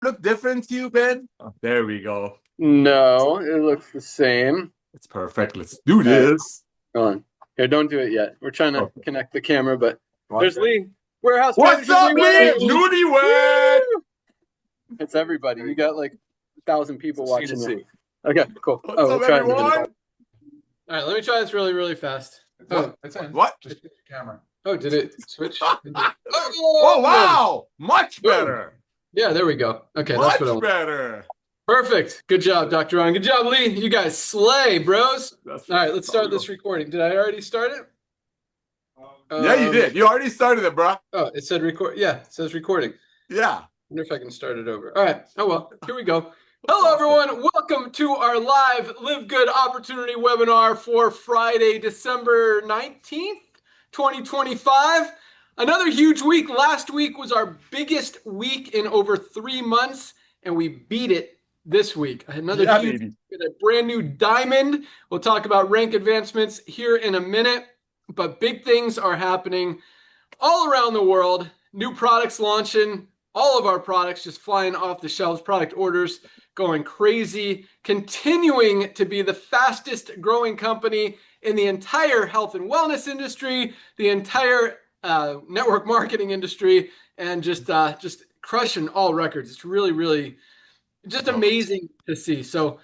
look different to you, Ben? Oh, there we go. No, it looks the same. It's perfect. Let's do All right, this. hold on. Here, don't do it yet. We're trying to Okay. connect the camera, but there's Lee, warehouse What's manager up, Lee. Lee? Woo! Newlywed. It's everybody. You got like 1,000 people watching you. Okay, cool. What's Oh, up, we'll try it again. everyone? All right, let me try this really, really fast. What? It's on. What? Just the camera. Oh, did it switch? Oh, wow. Much better. Yeah, there we go. Okay, that's what I Much want. better. Perfect. Good job, Dr. Ron. Good job, Lee. You guys slay, bros. That's All right, let's start this recording. Did I already start it? Yeah, you did. You already started it, bro. Oh, it said record. Yeah, it says recording. Yeah. Wonder if I can start it over. All right. Oh, well, here we go. Hello, everyone. Welcome to our live Live Good Opportunity webinar for Friday, December 19th, 2025. Another huge week. Last week was our biggest week in over 3 months, and we beat it this week. Another huge baby. a brand new diamond. We'll talk about rank advancements here in a minute, but big things are happening all around the world. New products launching, all of our products just flying off the shelves, product orders going crazy, continuing to be the fastest growing company in the entire health and wellness industry, the entire network marketing industry, and just crushing all records. It's really, really just amazing to see. So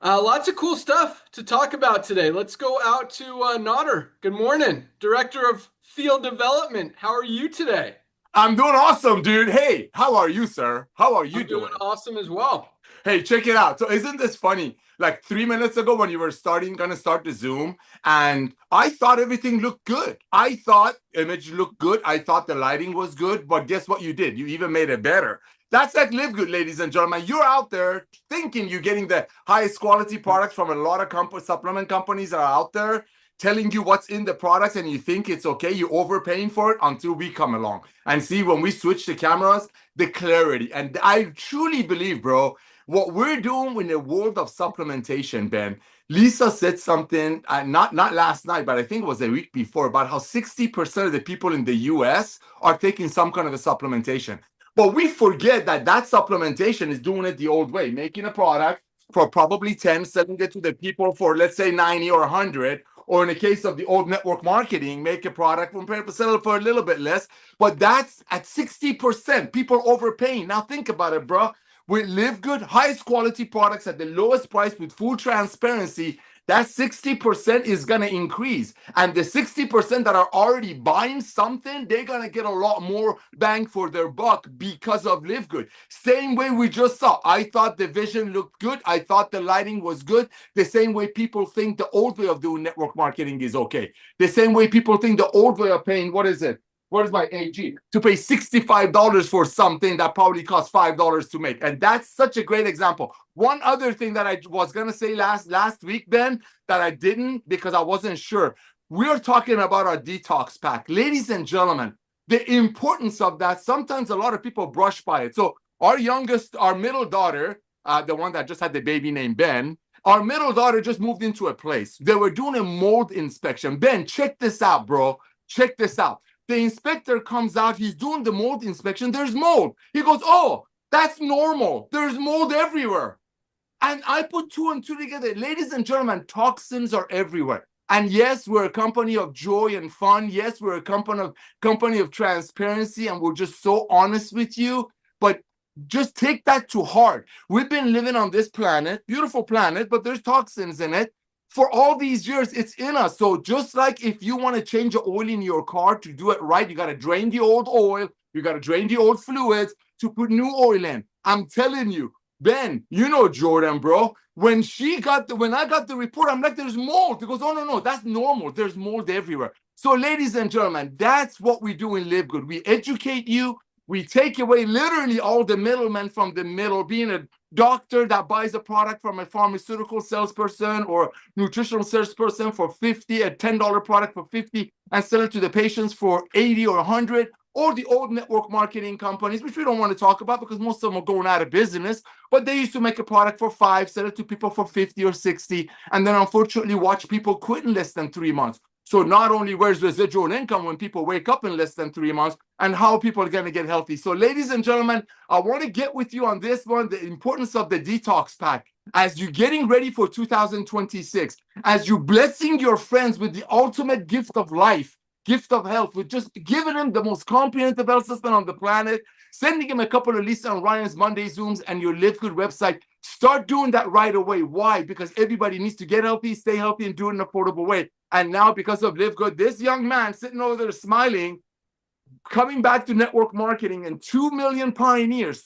lots of cool stuff to talk about today. Let's go out to Nodder. Good morning, Director of Field Development. How are you today? I'm doing awesome, dude. Hey, how are you, sir? How are you I'm doing awesome as well. Hey, check it out. So isn't this funny? Like 3 minutes ago when you were gonna start the Zoom, and I thought everything looked good. I thought image looked good. I thought the lighting was good, but guess what you did? You even made it better. That's like Live Good, ladies and gentlemen. You're out there thinking you're getting the highest quality products from a lot of supplement companies that are out there telling you what's in the products, and you think it's okay. You're overpaying for it until we come along and see when we switch the cameras, the clarity. And I truly believe, bro, what we're doing in the world of supplementation, Ben. Lisa said something, not last night, but I think it was a week before, about how 60% of the people in the US are taking some kind of a supplementation. But we forget that that supplementation is doing it the old way, making a product for probably 10, selling it to the people for, let's say, 90 or 100. Or in the case of the old network marketing, make a product, sell it for a little bit less. But that's at 60%. People overpaying. Now think about it, bro. We Live Good, highest quality products at the lowest price with full transparency. That 60% is going to increase. And the 60% that are already buying something, they're going to get a lot more bang for their buck because of Live Good. Same way we just saw. I thought the vision looked good. I thought the lighting was good. The same way people think the old way of doing network marketing is okay. The same way people think the old way of paying, what is it? Where's my AG? To pay $65 for something that probably costs $5 to make. And that's such a great example. One other thing that I was going to say last week, Ben, that I didn't because I wasn't sure. We're talking about our detox pack. Ladies and gentlemen, the importance of that, sometimes a lot of people brush by it. So our middle daughter, the one that just had the baby named Ben, our middle daughter just moved into a place. They were doing a mold inspection. Ben, check this out, bro. Check this out. The inspector comes out, he's doing the mold inspection, there's mold. He goes, oh, that's normal. There's mold everywhere. And I put two and two together. Ladies and gentlemen, toxins are everywhere. And yes, we're a company of joy and fun. Yes, we're a company of transparency, and we're just so honest with you. But just take that to heart. We've been living on this planet, beautiful planet, but there's toxins in it. For all these years, it's in us. So just like if you want to change the oil in your car to do it right, you got to drain the old oil, you got to drain the old fluids to put new oil in. I'm telling you, Ben, you know Jordan, bro. When I got the report, I'm like, there's mold. He goes, oh, no, that's normal. There's mold everywhere. So ladies and gentlemen, that's what we do in Live Good. We educate you. We take away literally all the middlemen from the middle, being a doctor that buys a product from a pharmaceutical salesperson or nutritional salesperson for 50, a $10 product for 50, and sell it to the patients for 80 or 100, or the old network marketing companies, which we don't want to talk about because most of them are going out of business, but they used to make a product for 5, sell it to people for 50 or 60, and then unfortunately watch people quit in less than 3 months. So not only where's residual income when people wake up in less than 3 months, and how people are going to get healthy. So ladies and gentlemen, I want to get with you on this one, the importance of the detox pack. As you're getting ready for 2026, as you're blessing your friends with the ultimate gift of life, gift of health, with just giving them the most comprehensive health system on the planet, sending him a couple of Lisa and Ryan's Monday Zooms and your LiveGood website. Start doing that right away. Why? Because everybody needs to get healthy, stay healthy, and do it in an affordable way. And now, because of LiveGood, this young man sitting over there smiling, coming back to network marketing, and 2 million pioneers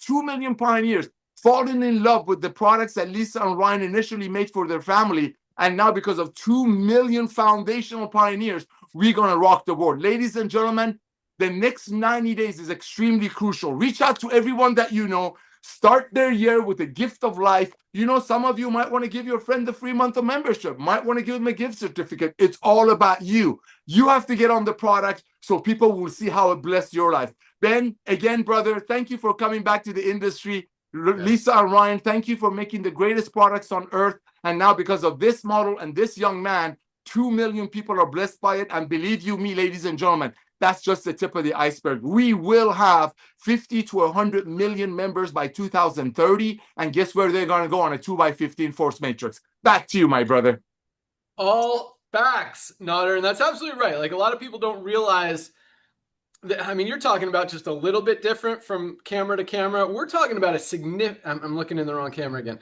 falling in love with the products that Lisa and Ryan initially made for their family. And now, because of 2 million foundational pioneers, we're going to rock the board. Ladies and gentlemen, the next 90 days is extremely crucial. Reach out to everyone that you know. Start their year with a gift of life. You know, some of you might want to give your friend a free month of membership, might want to give them a gift certificate. It's all about you. You have to get on the product so people will see how it blessed your life. Ben, again, brother, thank you for coming back to the industry. Lisa and Ryan, thank you for making the greatest products on earth. And now, because of this model and this young man, 2 million people are blessed by it. And believe you me, ladies and gentlemen, that's just the tip of the iceberg. We will have 50 to 100 million members by 2030. And guess where they're going to go? On a 2x15 force matrix. Back to you, my brother. All facts, Nader. And that's absolutely right. Like, a lot of people don't realize that, I mean, you're talking about just a little bit different from camera to camera. We're talking about a significant, I'm looking in the wrong camera again.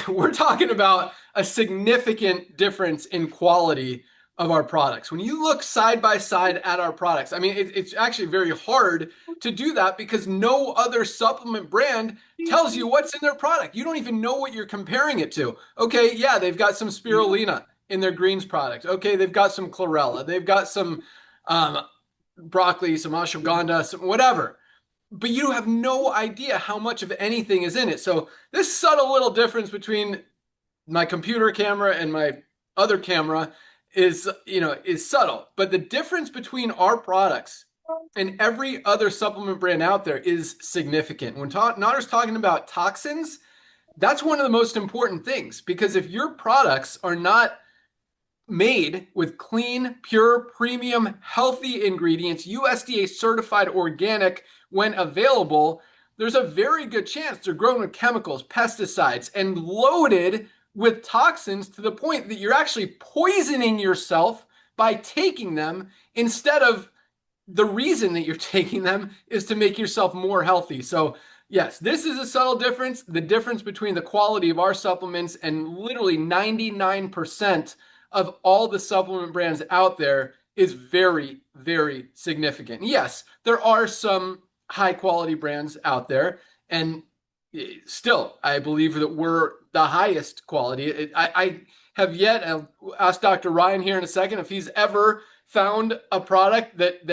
We're talking about a significant difference in quality of our products. When you look side by side at our products, I mean, it's actually very hard to do that because no other supplement brand tells you what's in their product. You don't even know what you're comparing it to. Okay, yeah, they've got some spirulina in their greens product. Okay, they've got some chlorella. They've got some broccoli, some ashwagandha, some whatever. But you have no idea how much of anything is in it. So this subtle little difference between my computer camera and my other camera is subtle. But the difference between our products and every other supplement brand out there is significant. When Nader's talking about toxins, that's one of the most important things, because if your products are not made with clean, pure, premium, healthy ingredients, USDA certified organic when available, there's a very good chance they're grown with chemicals, pesticides, and loaded with toxins to the point that you're actually poisoning yourself by taking them, instead of the reason that you're taking them is to make yourself more healthy. So yes, this is a subtle difference. The difference between the quality of our supplements and literally 99% of all the supplement brands out there is very, very significant. Yes, there are some high quality brands out there, and still, I believe that we're the highest quality. I have yet, I'll ask Dr. Ryan here in a second if he's ever found a product that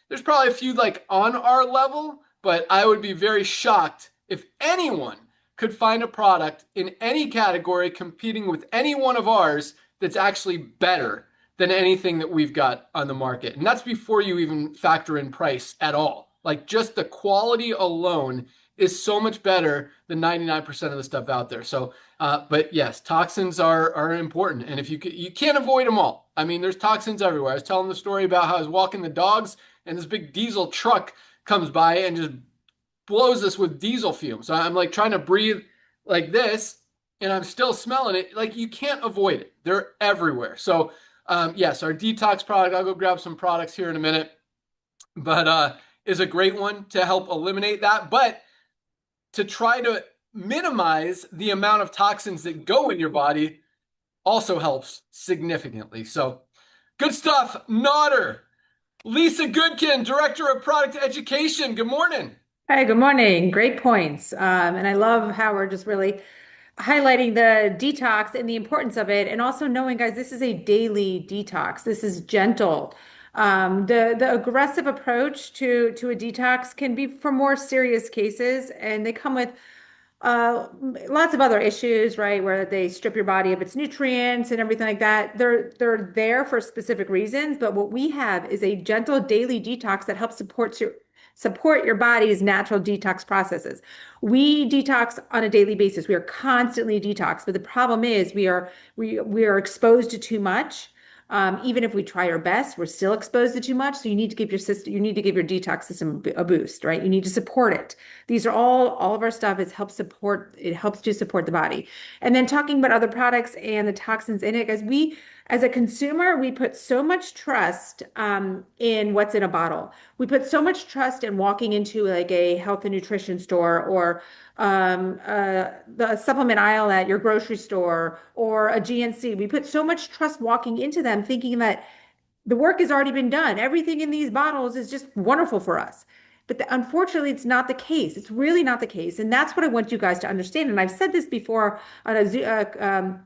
there's probably a few like on our level, but I would be very shocked if anyone could find a product in any category competing with any one of ours that's actually better than anything that we've got on the market. And that's before you even factor in price at all. Like, just the quality alone is so much better than 99% of the stuff out there. So, but yes, toxins are important. And if you can't avoid them all. I mean, there's toxins everywhere. I was telling the story about how I was walking the dogs and this big diesel truck comes by and just blows us with diesel fumes. So I'm like trying to breathe like this, and I'm still smelling it. Like, you can't avoid it. They're everywhere. So yes, our detox product, I'll go grab some products here in a minute, but is a great one to help eliminate that. But to try to minimize the amount of toxins that go in your body also helps significantly. So good stuff. Nader. Lisa Goodkin, Director of Product Education. Good morning. Hi, good morning. Great points. And I love how we're just really highlighting the detox and the importance of it, and also knowing, guys, this is a daily detox. This is gentle. The aggressive approach to a detox can be for more serious cases, and they come with lots of other issues, right? Where they strip your body of its nutrients and everything like that. They're there for specific reasons, but what we have is a gentle daily detox that helps support your body's natural detox processes. We detox on a daily basis. We are constantly detoxed, but the problem is we are exposed to too much. Even if we try our best, we're still exposed to too much. So you need to give your system, you need to give your detox system a boost, right? You need to support it. These are all of our stuff is help support, it helps to support the body. And then talking about other products and the toxins in it, guys, as a consumer, we put so much trust in what's in a bottle. We put so much trust in walking into like a health and nutrition store or the supplement aisle at your grocery store or a GNC. We put so much trust walking into them, thinking that the work has already been done. Everything in these bottles is just wonderful for us. But unfortunately, it's not the case. It's really not the case. And that's what I want you guys to understand. And I've said this before on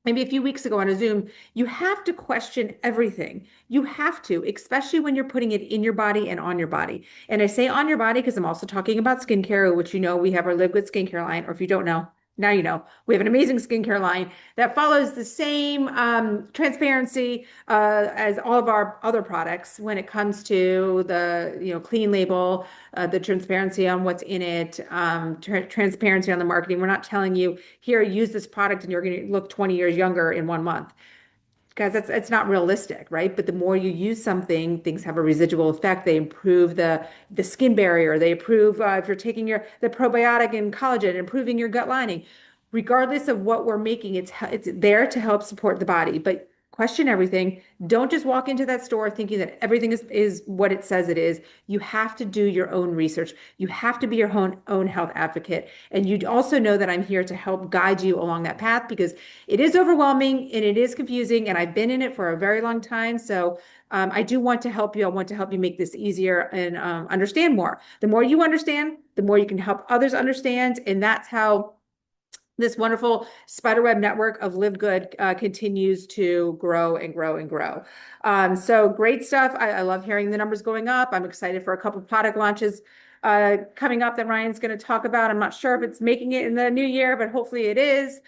maybe a few weeks ago on a Zoom, you have to question everything. You have to, especially when you're putting it in your body and on your body. And I say on your body because I'm also talking about skincare, which we have our LiveGood skincare line, or if you don't know, now you know. We have an amazing skincare line that follows the same transparency as all of our other products when it comes to the clean label, the transparency on what's in it, transparency on the marketing. We're not telling you here, use this product and you're going to look 20 years younger in 1 month. Guys, it's not realistic, right? But the more you use something, things have a residual effect. They improve the skin barrier. They improve if you're taking the probiotic and collagen, improving your gut lining. Regardless of what we're making, it's there to help support the body. But question everything. Don't just walk into that store thinking that everything is what it says it is. You have to do your own research. You have to be your own health advocate. And you also know that I'm here to help guide you along that path because it is overwhelming and it is confusing. And I've been in it for a very long time. So I do want to help you. I want to help you make this easier and understand more. The more you understand, the more you can help others understand. And that's how this wonderful spiderweb network of LiveGood continues to grow and grow and grow. So great stuff. I love hearing the numbers going up. I'm excited for a couple of product launches coming up that Ryan's going to talk about. I'm not sure if it's making it in the new year, but hopefully it is.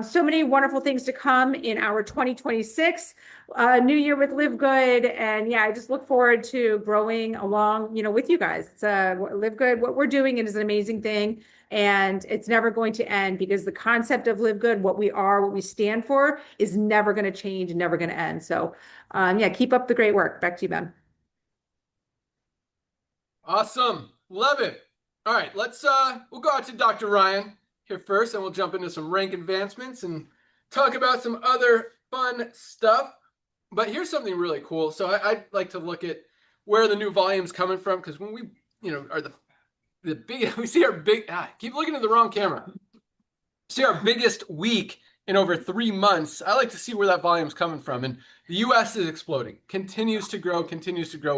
So many wonderful things to come in our 2026 new year with LiveGood. And yeah, I just look forward to growing along, with you guys. It's LiveGood. What we're doing is an amazing thing. And it's never going to end because the concept of LiveGood, what we are, what we stand for, is never going to change and never going to end. So, yeah, keep up the great work. Back to you, Ben. Awesome. Love it. All right, we'll go out to Dr. Ryan here first, and we'll jump into some rank advancements and talk about some other fun stuff. But here's something really cool. So I'd like to look at where the new volume's coming from because when we, are the big, we see our big, keep looking at the wrong camera. See our biggest week in over 3 months. I like to see where that volume's coming from. And the US is exploding, continues to grow,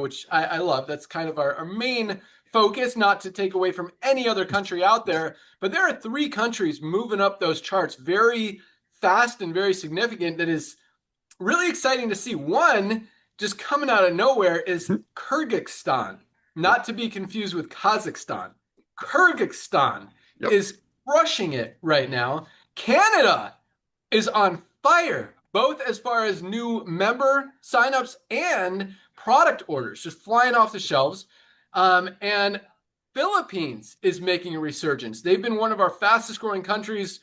which I love. That's kind of our main focus, not to take away from any other country out there. But there are 3 countries moving up those charts very fast and very significant. That is really exciting to see. One just coming out of nowhere is Kyrgyzstan, not to be confused with Kazakhstan. Kyrgyzstan is crushing it right now. Canada is on fire, both as far as new member signups and product orders, just flying off the shelves. And Philippines is making a resurgence. They've been one of our fastest growing countries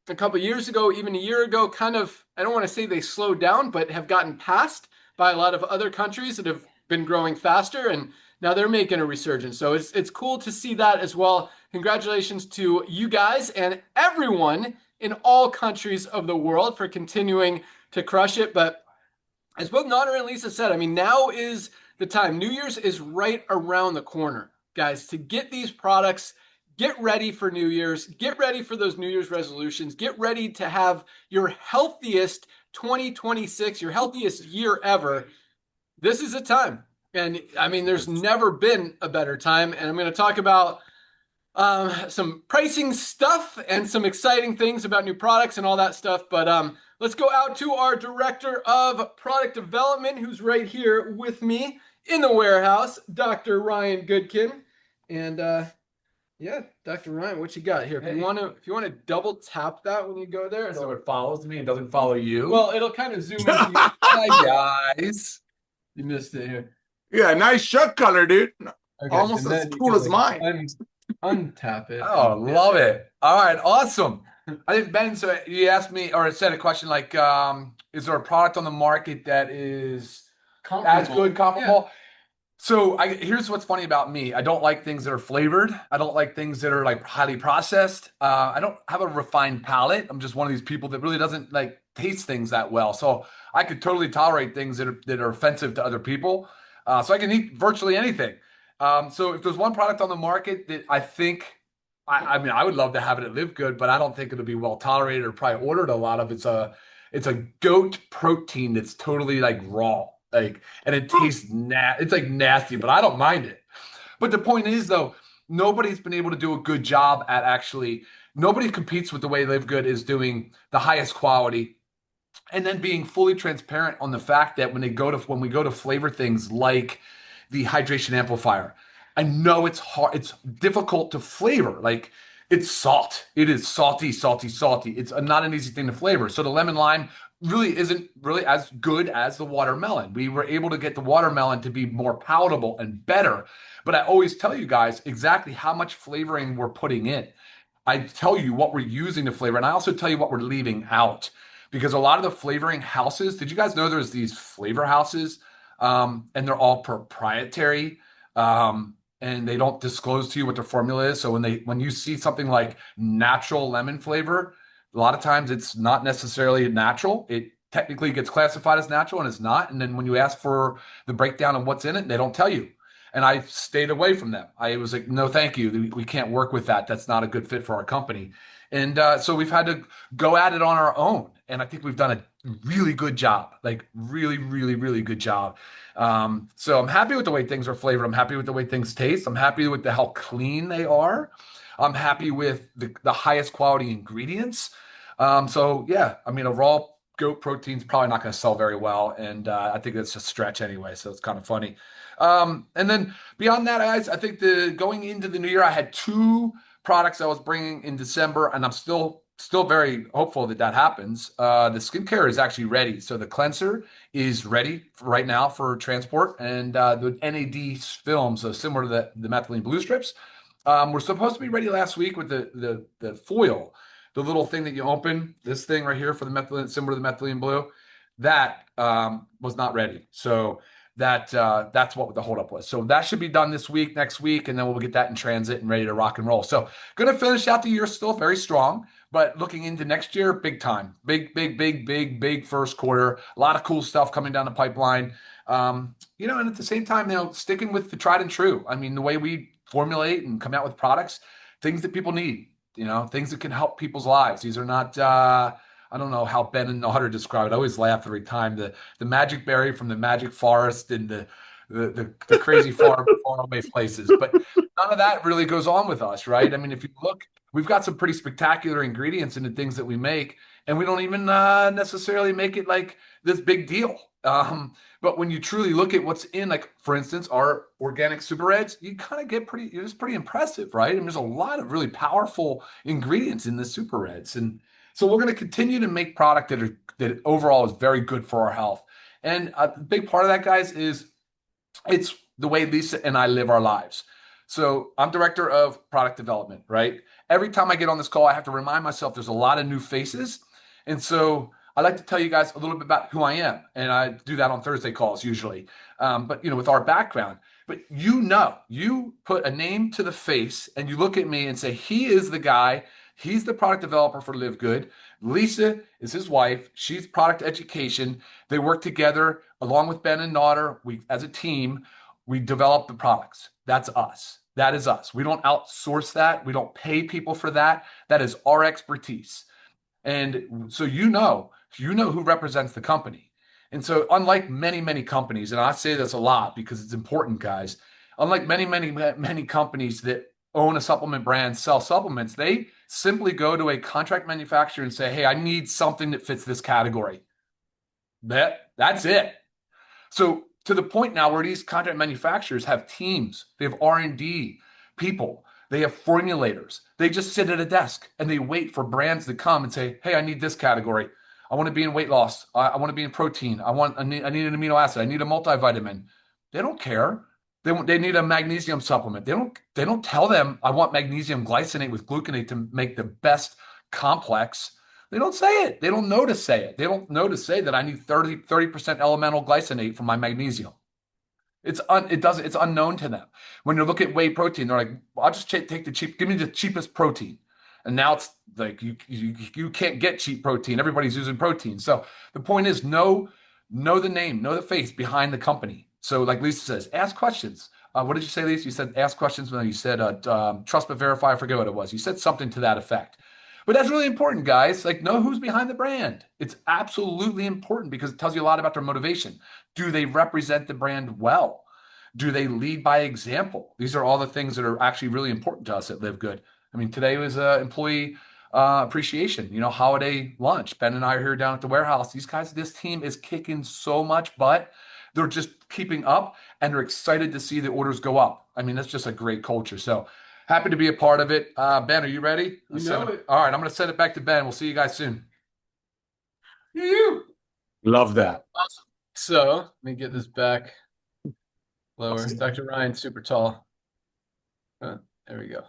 a couple of years ago, even a year ago, kind of, I don't want to say they slowed down, but have gotten passed by a lot of other countries that have been growing faster. And now they're making a resurgence. So it's cool to see that as well. Congratulations to you guys and everyone in all countries of the world for continuing to crush it. But as both Nana and Lisa said, I mean, now is the time. New Year's is right around the corner, guys, to get these products. Get ready for New Year's. Get ready for those New Year's resolutions. Get ready to have your healthiest 2026, your healthiest year ever. This is a time. And I mean, there's never been a better time. And I'm going to talk about some pricing stuff and some exciting things about new products and all that stuff. But let's go out to our director of product development, who's right here with me in the warehouse, Dr. Ryan Goodkin. And yeah, Dr. Ryan, what you got here? If you want to double tap that when you go there, so it follows me and doesn't follow you. Well, it'll kind of zoom into you. Hi guys, you missed it here. Yeah, nice shirt color, dude. Okay, almost as cool as mine. Untap it. Oh, love it. All right, awesome. I think Ben, so you asked me or said a question like, is there a product on the market that is as good, comparable? So here's what's funny about me. I don't like things that are flavored. I don't like things that are like highly processed. I don't have a refined palate. I'm just one of these people that really doesn't like taste things that well. So I could totally tolerate things that are offensive to other people. So I can eat virtually anything. So if there's one product on the market that I think, I mean, I would love to have it at Live Good, but I don't think it'll be well tolerated or probably ordered a lot of. It's a goat protein that's totally like raw. Like, and it tastes it's like nasty, but I don't mind it. But the point is, though, nobody's been able to do a good job at actually. Nobody competes with the way Live Good is doing the highest quality, and then being fully transparent on the fact that when we go to flavor things like the hydration amplifier, I know it's hard, it's difficult to flavor. Like it's salt. It is salty, salty, salty. It's not an easy thing to flavor. So the lemon lime really isn't really as good as the watermelon. We were able to get the watermelon to be more palatable and better. But I always tell you guys exactly how much flavoring we're putting in. I tell you what we're using to flavor, and I also tell you what we're leaving out. Because a lot of the flavoring houses, did you guys know there's these flavor houses, and they're all proprietary, and they don't disclose to you what their formula is. So when you see something like natural lemon flavor, a lot of times it's not necessarily natural. It technically gets classified as natural and it's not. And then when you ask for the breakdown of what's in it, they don't tell you. And I stayed away from them. I was like, no, thank you. We can't work with that. That's not a good fit for our company. And so we've had to go at it on our own. And I think we've done a really good job, like really, really, really good job. So I'm happy with the way things are flavored. I'm happy with the way things taste. I'm happy with how clean they are. I'm happy with the highest quality ingredients. So yeah, I mean, a raw goat protein is probably not going to sell very well. And I think that's a stretch anyway. So it's kind of funny. And then beyond that, guys, I think going into the new year, I had two products I was bringing in December, and I'm still very hopeful that happens. The skincare is actually ready. So the cleanser is ready right now for transport, and the NAD films, so similar to the methylene blue strips, were supposed to be ready last week with the foil, the little thing that you open, this thing right here for the methylene, similar to the methylene blue, that was not ready. So that's what the holdup was. So that should be done this week, next week, and then we'll get that in transit and ready to rock and roll. So going to finish out the year still very strong, but looking into next year, big time, big first quarter. A lot of cool stuff coming down the pipeline. And at the same time, sticking with the tried and true. I mean, the way we formulate and come out with products, things that people need. Things that can help people's lives. These are not. I don't know how Ben and Otter describe it. I always laugh every time. The magic berry from the magic forest and the crazy far away places. But none of that really goes on with us, right? I mean, if you look, we've got some pretty spectacular ingredients in the things that we make, and we don't even necessarily make it like this big deal. But when you truly look at what's in, like for instance, our organic super reds, you kind of get it's pretty impressive, right? I mean, there's a lot of really powerful ingredients in the super reds, and so we're going to continue to make product that overall is very good for our health. And a big part of that, guys, is it's the way Lisa and I live our lives. So I'm director of product development, right? Every time I get on this call, I have to remind myself there's a lot of new faces. And so I like to tell you guys a little bit about who I am. And I do that on Thursday calls usually. But with our background, but you put a name to the face and you look at me and say, he is the guy. He's the product developer for Live Good. Lisa is his wife. She's product education. They work together along with Ben and Nodder. As a team, we develop the products. That's us. That is us. We don't outsource that. We don't pay people for that. That is our expertise. And so who represents the company. And so unlike many, many companies, and I say this a lot because it's important, guys, unlike many, many, many companies that own a supplement brand, sell supplements, they simply go to a contract manufacturer and say, hey, I need something that fits this category. That's it. So to the point now where these contract manufacturers have teams, they have R&D people, they have formulators. They just sit at a desk and they wait for brands to come and say, hey, I need this category. I want to be in weight loss. I want to be in protein. I need an amino acid. I need a multivitamin. They don't care. They need a magnesium supplement. They don't tell them I want magnesium glycinate with gluconate to make the best complex, they don't say it. They don't know to say it. They don't know to say that I need 30% elemental glycinate for my magnesium. It's unknown to them. When you look at whey protein, they're like, well, I'll just take the cheap, give me the cheapest protein. And now it's like you can't get cheap protein. Everybody's using protein. So the point is know the name, know the face behind the company. So like Lisa says, ask questions. What did you say, Lisa? You said ask questions. No, you said trust but verify. I forget what it was. You said something to that effect. But that's really important, guys. Like, know who's behind the brand. It's absolutely important because it tells you a lot about their motivation. Do they represent the brand well? Do they lead by example? These are all the things that are actually really important to us at LiveGood. I mean, today was employee appreciation, holiday lunch. Ben and I are here down at the warehouse. These guys, this team is kicking so much butt. They're just keeping up and they're excited to see the orders go up. I mean, that's just a great culture. So happy to be a part of it. Ben, are you ready? You know it. All right, I'm going to send it back to Ben. We'll see you guys soon. You. Love that. Awesome. So let me get this back lower. Dr. Ryan, super tall. There we go.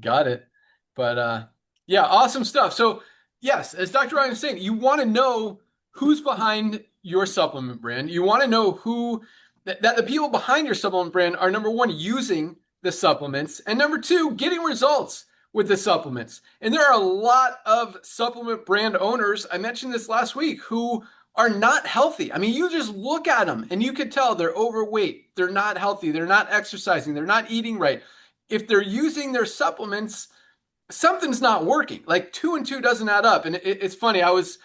Got it. But yeah, awesome stuff. So yes, as Dr. Ryan was saying, you want to know who's behind your supplement brand. You want to know who that the people behind your supplement brand are, number one, using the supplements, and number two, getting results with the supplements. And there are a lot of supplement brand owners, I mentioned this last week, who are not healthy. I mean, you just look at them and you can tell they're overweight, they're not healthy, they're not exercising, they're not eating right. If they're using their supplements, something's not working. Like 2 and 2 doesn't add up. And it's funny. I was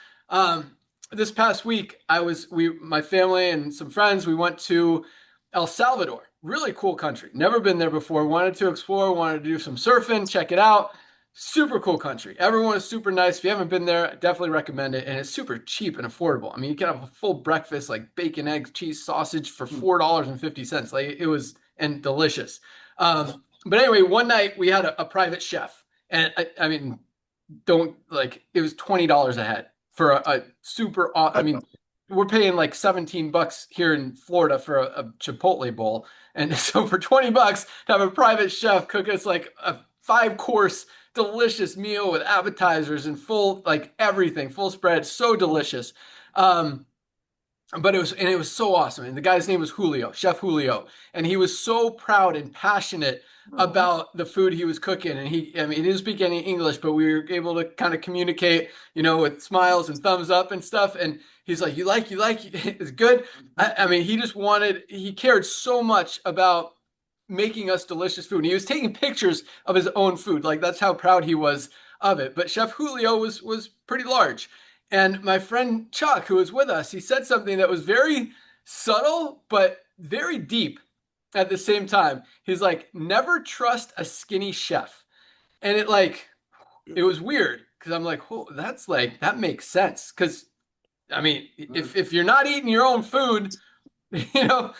this past week. My family and some friends. We went to El Salvador. Really cool country. Never been there before. Wanted to explore. Wanted to do some surfing. Check it out. Super cool country. Everyone is super nice. If you haven't been there, I definitely recommend it. And it's super cheap and affordable. I mean, you can have a full breakfast like bacon, eggs, cheese, sausage for $4.50. Like it was and delicious. But anyway, one night we had a private chef, and I mean, it was $20 a head for a super. I mean, we're paying like $17 here in Florida for a Chipotle bowl, and so for $20 to have a private chef cook us like a 5-course delicious meal with appetizers and full like everything, full spread, so delicious. But it was so awesome. And the guy's name was Julio, Chef Julio. And he was so proud and passionate about the food he was cooking. And he didn't speak any English, but we were able to kind of communicate, with smiles and thumbs up and stuff. And he's like, you like, it's good. I mean, he cared so much about making us delicious food. And he was taking pictures of his own food. Like that's how proud he was of it. But Chef Julio was pretty large. And my friend Chuck, who was with us, he said something that was very subtle, but very deep at the same time. He's like, never trust a skinny chef. And it was weird because I'm like, oh, that makes sense. Because, I mean, if you're not eating your own food,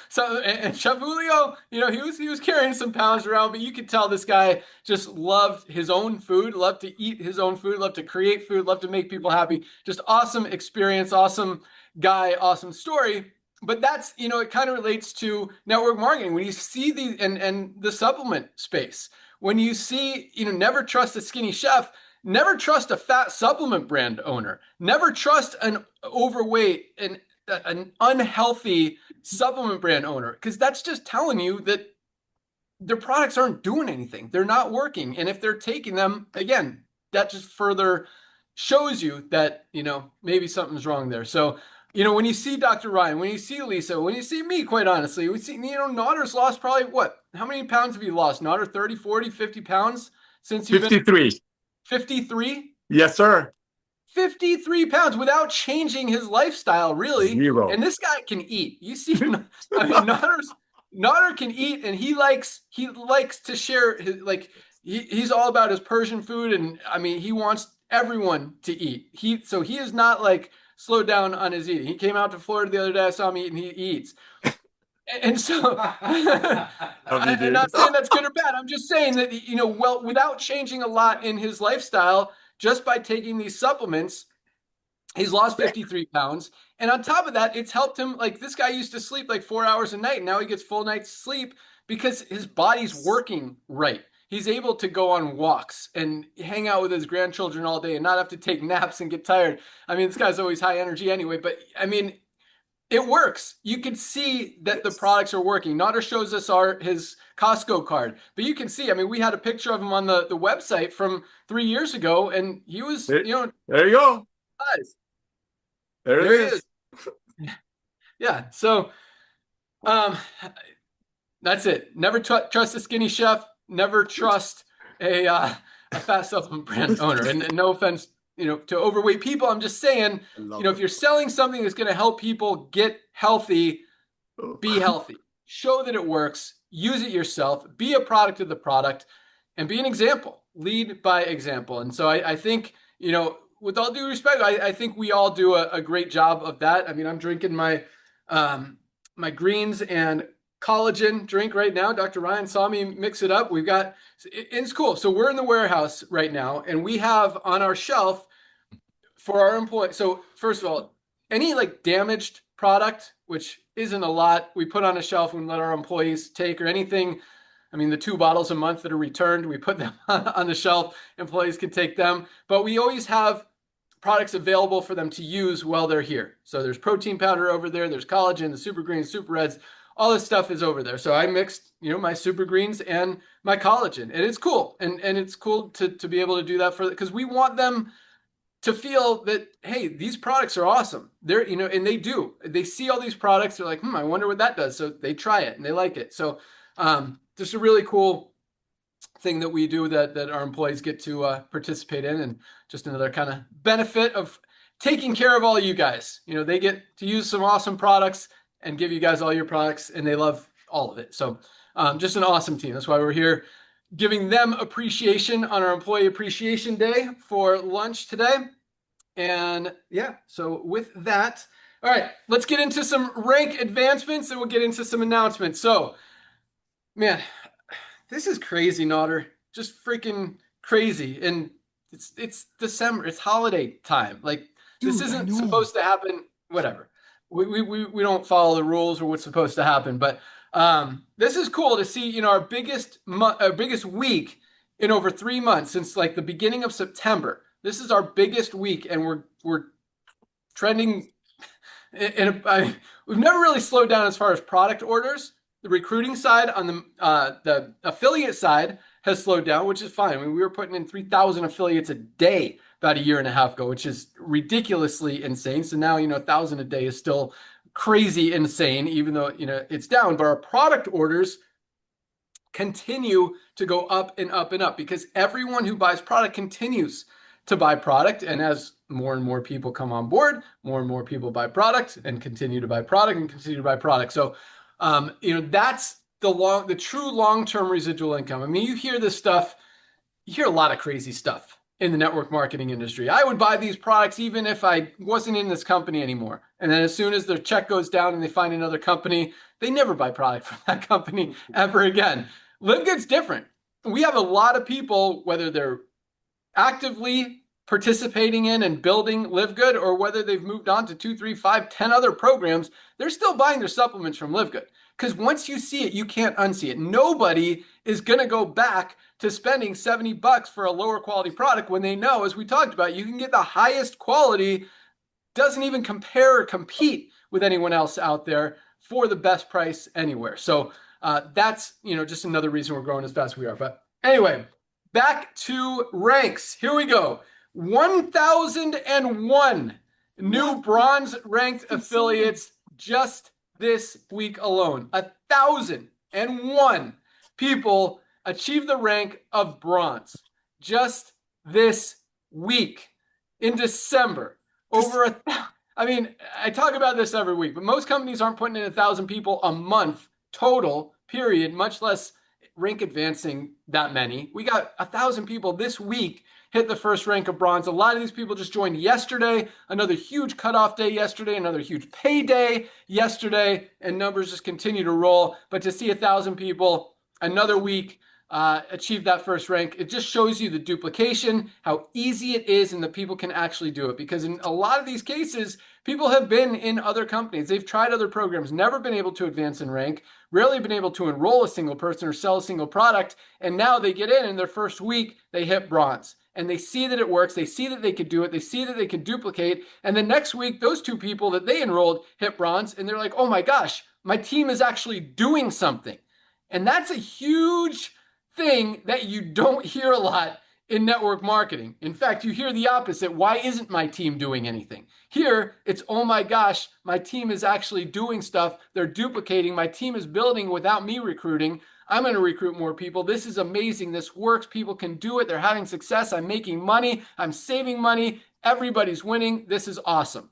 so and Chef Julio, he was carrying some pounds around, but you could tell this guy just loved his own food, loved to eat his own food, loved to create food, loved to make people happy. Just awesome experience, awesome guy, awesome story. But that's, it kind of relates to network marketing. When you see the and the supplement space, when you see, never trust a skinny chef, never trust a fat supplement brand owner, never trust an overweight and an unhealthy supplement brand owner, because that's just telling you that their products aren't doing anything. They're not working. And if they're taking them, again, that just further shows you that, maybe something's wrong there. So, when you see Dr. Ryan, when you see Lisa, when you see me, quite honestly, we see, Notter's lost probably how many pounds have you lost? Notter, 30, 40, 50 pounds since you've 53. been 53? Yes, sir. 53 pounds without changing his lifestyle, really. 0. And this guy can eat. You see, Notter can eat, and he likes to share his, he's all about his Persian food, and I mean, he wants everyone to eat. He is not slowed down on his eating. He came out to Florida the other day. I saw him eat, and he eats. And so, I'm not saying that's good or bad. I'm just saying that, without changing a lot in his lifestyle, just by taking these supplements, he's lost 53 pounds. And on top of that, it's helped him. This guy used to sleep 4 hours a night, and now he gets full night's sleep because his body's working right. he's able to go on walks and hang out with his grandchildren all day and not have to take naps and get tired. I mean, this guy's always high energy anyway, but I mean, it works. You can see that the products are working. Notter shows us his Costco card, but you can see, I mean, we had a picture of him on the website from 3 years ago, and he was, There you go. Guys. There it is. Yeah. So, that's it. Never trust a skinny chef. Never trust a fast supplement brand owner. And no offense, to overweight people. I'm just saying, if you're selling something that's going to help people get healthy, be healthy. Show that it works. Use it yourself. Be a product of the product, and be an example. Lead by example. And so I think, with all due respect, I think we all do a great job of that. I mean, I'm drinking my my greens and collagen drink right now. Dr. Ryan saw me mix it up. It's cool. So we're in the warehouse right now, and we have on our shelf for our employees. So first of all, any like damaged product, which isn't a lot, we put on a shelf and let our employees take, or anything. I mean, the 2 bottles a month that are returned, we put them on the shelf. Employees can take them, but we always have products available for them to use while they're here. So there's protein powder over there. There's collagen, the super greens, super reds, all this stuff is over there. So I mixed, my super greens and my collagen, and it's cool. And it's cool to be able to do that because we want them to feel that, hey, these products are awesome. They're, and they do. They see all these products. They're like, I wonder what that does. So they try it and they like it. So just a really cool thing that we do that our employees get to participate in, and just another kind of benefit of taking care of all of you guys. They get to use some awesome products and give you guys all your products, and they love all of it. So just an awesome team. That's why we're here giving them appreciation on our Employee Appreciation Day for lunch today. And yeah, so with that, all right, let's get into some rank advancements, and we'll get into some announcements. So, man, this is crazy, Notter. Just freaking crazy. And it's December. It's holiday time. Like, this isn't supposed to happen. Whatever. We don't follow the rules or what's supposed to happen. But this is cool to see, our biggest week in over 3 months, since like the beginning of September. This is our biggest week, and we're trending. We've never really slowed down as far as product orders. The recruiting side on the affiliate side has slowed down, which is fine. I mean, we were putting in 3,000 affiliates a day about a year and a half ago, which is ridiculously insane. So now, 1,000 a day is still crazy insane, even though, it's down. But our product orders continue to go up and up and up, because everyone who buys product continues to buy product. And as more and more people come on board, more and more people buy product and continue to buy product and continue to buy product. So, that's the true long-term residual income. I mean, you hear this stuff, you hear a lot of crazy stuff in the network marketing industry. I would buy these products even if I wasn't in this company anymore. And then as soon as their check goes down and they find another company, they never buy product from that company ever again. LiveGood's different. We have a lot of people, whether they're actively participating in and building LiveGood, or whether they've moved on to 2, 3, 5, 10 other programs, they're still buying their supplements from LiveGood. Because once you see it, you can't unsee it. Nobody is going to go back to spending $70 for a lower quality product when they know, as we talked about, you can get the highest quality, doesn't even compare or compete with anyone else out there for the best price anywhere. So that's, just another reason we're growing as fast as we are. But anyway, back to ranks. Here we go. 1,001 new bronze ranked affiliates just this week alone. 1,001 people achieved the rank of bronze just this week in December. I mean, I talk about this every week, but most companies aren't putting in 1,000 people a month total, period, much less rank advancing that many. We got 1,000 people this week hit the first rank of bronze. A lot of these people just joined yesterday, another huge cutoff day yesterday, another huge payday yesterday, and numbers just continue to roll. But to see 1,000 people another week achieve that first rank, it just shows you the duplication, how easy it is, and that people can actually do it. Because in a lot of these cases, people have been in other companies. They've tried other programs, never been able to advance in rank, rarely been able to enroll a single person or sell a single product. And now they get in their first week, they hit bronze. And they see that it works. They see that they could do it. They see that they can duplicate. And then next week, those 2 people that they enrolled hit bronze. And they're like, oh my gosh, my team is actually doing something. And that's a huge thing that you don't hear a lot in network marketing. In fact, you hear the opposite. Why isn't my team doing anything? Here, it's, oh my gosh, my team is actually doing stuff. They're duplicating. My team is building without me recruiting. I'm going to recruit more people. This is amazing. This works. People can do it. They're having success. I'm making money. I'm saving money. Everybody's winning. This is awesome.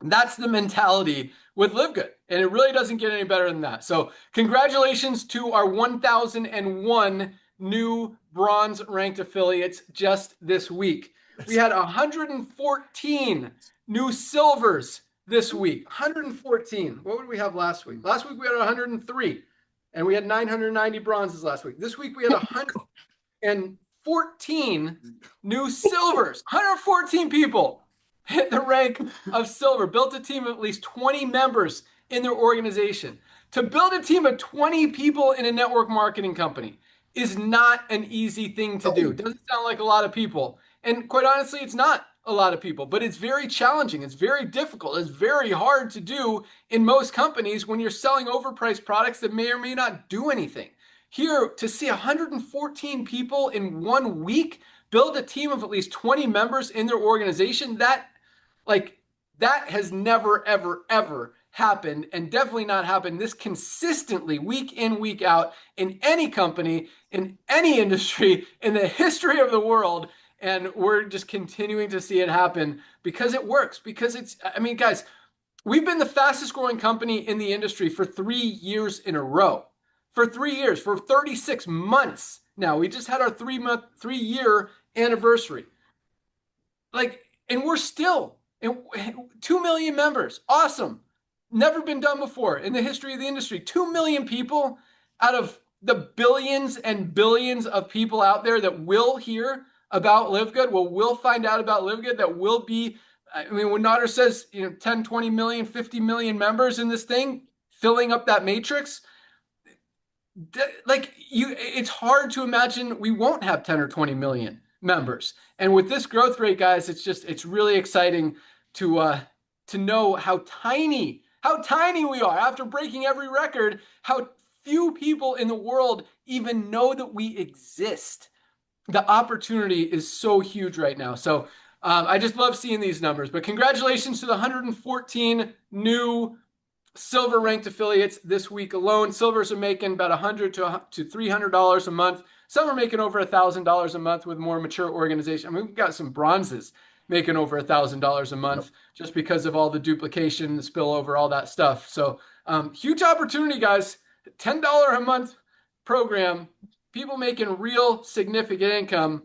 That's the mentality with LiveGood. And it really doesn't get any better than that. So congratulations to our 1,001 new bronze ranked affiliates just this week. We had 114 new silvers this week. 114. What did we have last week? Last week we had 103. And we had 990 bronzes last week. This week we had 114 new silvers. 114 people hit the rank of silver, built a team of at least 20 members in their organization. To build a team of 20 people in a network marketing company is not an easy thing to do. It doesn't sound like a lot of people. And quite honestly, it's not a lot of people, but it's very challenging. It's very difficult. It's very hard to do in most companies when you're selling overpriced products that may or may not do anything. Here, to see 114 people in 1 week build a team of at least 20 members in their organization, that has never, ever, ever happened, and definitely not happened this consistently week in, week out in any company, in any industry, in the history of the world. And we're just continuing to see it happen because it works. Because guys, we've been the fastest growing company in the industry for 3 years in a row. For 3 years, for 36 months now. We just had our 3-year anniversary. And we're still 2 million members. Awesome. Never been done before in the history of the industry. 2 million people out of the billions and billions of people out there that will hear about LiveGood, will find out about LiveGood, that will be, when Nader says, 10, 20 million, 50 million members in this thing, filling up that matrix, it's hard to imagine we won't have 10 or 20 million members. And with this growth rate, guys, it's really exciting to know how tiny we are after breaking every record, how few people in the world even know that we exist. The opportunity is so huge right now. So I just love seeing these numbers. But congratulations to the 114 new silver ranked affiliates this week alone. Silvers are making about $100 to $300 a month. Some are making over $1,000 a month with more mature organizations. We've got some bronzes making over $1,000 a month just because of all the duplication, the spillover, all that stuff. So huge opportunity, guys. $10 a month program. People making real significant income.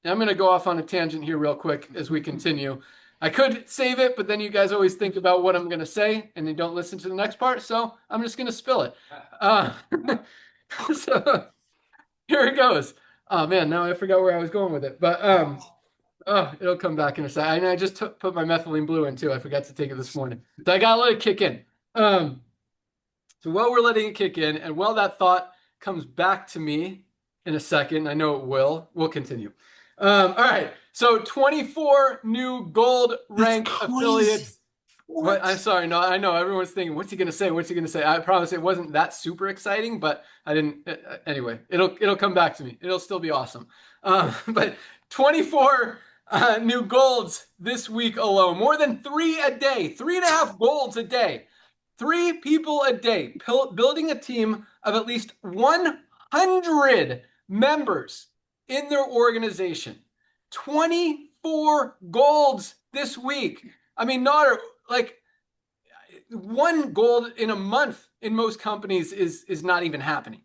And I'm going to go off on a tangent here real quick as we continue. I could save it, but then you guys always think about what I'm going to say and you don't listen to the next part. So I'm just going to spill it. So here it goes. Oh man, now I forgot where I was going with it, but it'll come back in a second. I just put my methylene blue in too. I forgot to take it this morning. So I got to let it kick in. So while we're letting it kick in and while that thought comes back to me in a second, I know it will, we'll continue. All right. So 24 new gold ranked affiliates. What? I'm sorry. No, I know everyone's thinking, what's he going to say? What's he going to say? I promise it wasn't that super exciting, but I didn't. Anyway, it'll come back to me. It'll still be awesome. But 24 new golds this week alone, more than 3 a day, 3.5 golds a day, 3 people a day, building a team of at least 100 members in their organization. 24 golds this week. I mean, not like 1 gold in a month in most companies is not even happening.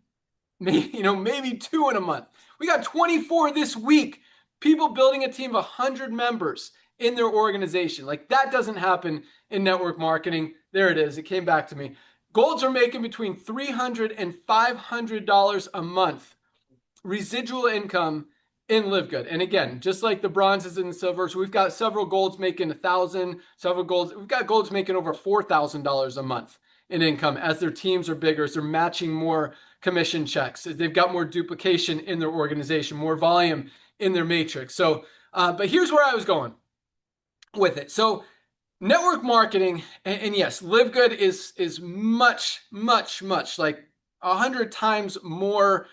Maybe 2 in a month. We got 24 this week. People building a team of 100 members in their organization. Like that doesn't happen in network marketing. There it is. It came back to me. Golds are making between $300 and $500 a month residual income in LiveGood. And again, just like the bronzes and the silvers, we've got several golds making $1,000, several golds. We've got golds making over $4,000 a month in income as their teams are bigger, as they're matching more commission checks, as they've got more duplication in their organization, more volume in their matrix. So, but here's where I was going with it. So network marketing, and yes, LiveGood is much like 100 times more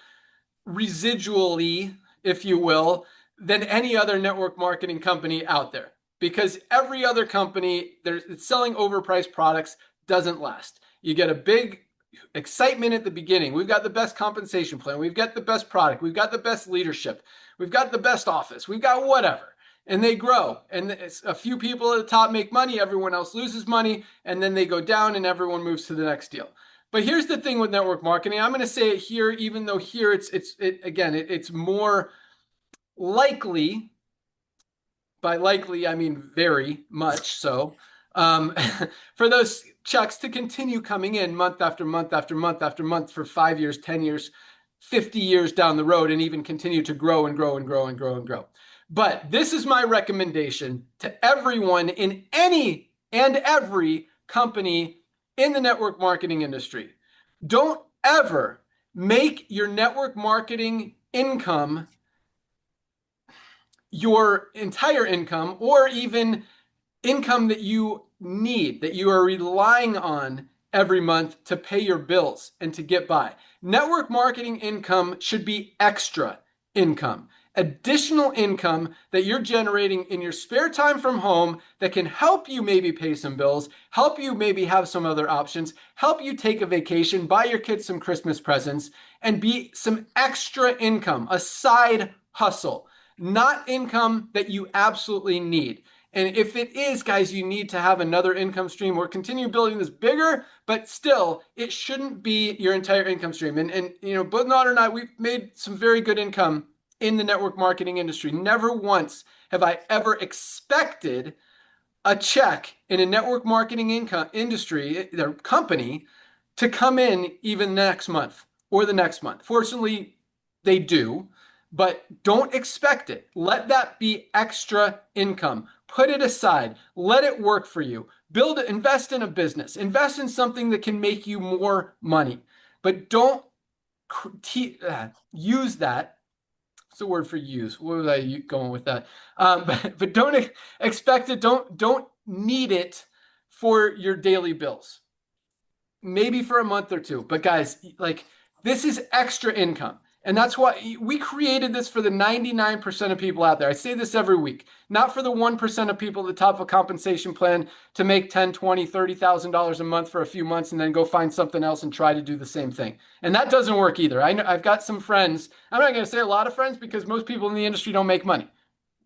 residually, if you will, than any other network marketing company out there. Because every other company that's selling overpriced products doesn't last. You get a big excitement at the beginning. We've got the best compensation plan. We've got the best product. We've got the best leadership. We've got the best office. We've got whatever. And they grow. And a few people at the top make money. Everyone else loses money. And then they go down and everyone moves to the next deal. But here's the thing with network marketing. I'm going to say it here, even though here it's more likely. By likely, I mean very much so, for those checks to continue coming in month after month after month after month for 5 years, 10 years, 50 years down the road, and even continue to grow and grow and grow and grow and grow. But this is my recommendation to everyone in any and every company in the network marketing industry. Don't ever make your network marketing income your entire income, or even income that you need, that you are relying on every month to pay your bills and to get by. Network marketing income should be extra income, additional income that you're generating in your spare time from home that can help you maybe pay some bills, help you maybe have some other options, help you take a vacation, buy your kids some Christmas presents, and be some extra income, a side hustle. Not income that you absolutely need. And if it is, guys, you need to have another income stream or continue building this bigger, but still, it shouldn't be your entire income stream. And you know, both Nod and I, we've made some very good income in the network marketing industry. Never once have I ever expected a check in a network marketing income industry, their company, to come in even next month or the next month. Fortunately, they do. But don't expect it. Let that be extra income. Put it aside. Let it work for you. Build it, invest in a business. Invest in something that can make you more money. But don't use that. What's the word for use? What was I going with that? But don't expect it. Don't need it for your daily bills. Maybe for a month or two. But guys, like, this is extra income. And that's why we created this for the 99% of people out there. I say this every week, not for the 1% of people at the top of a compensation plan to make $10,000, $20,000, $30,000 a month for a few months and then go find something else and try to do the same thing. And that doesn't work either. I know I've got some friends. I'm not going to say a lot of friends because most people in the industry don't make money.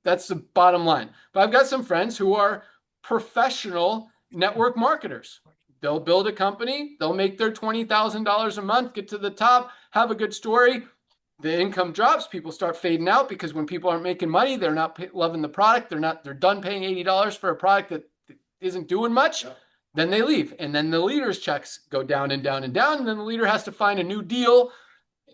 That's the bottom line. But I've got some friends who are professional network marketers. They'll build a company. They'll make their $20,000 a month, get to the top, have a good story. The income drops, people start fading out because when people aren't making money, they're not loving the product. They're done paying $80 for a product that isn't doing much. Yep. Then they leave. And then the leader's checks go down and down and down. And then the leader has to find a new deal.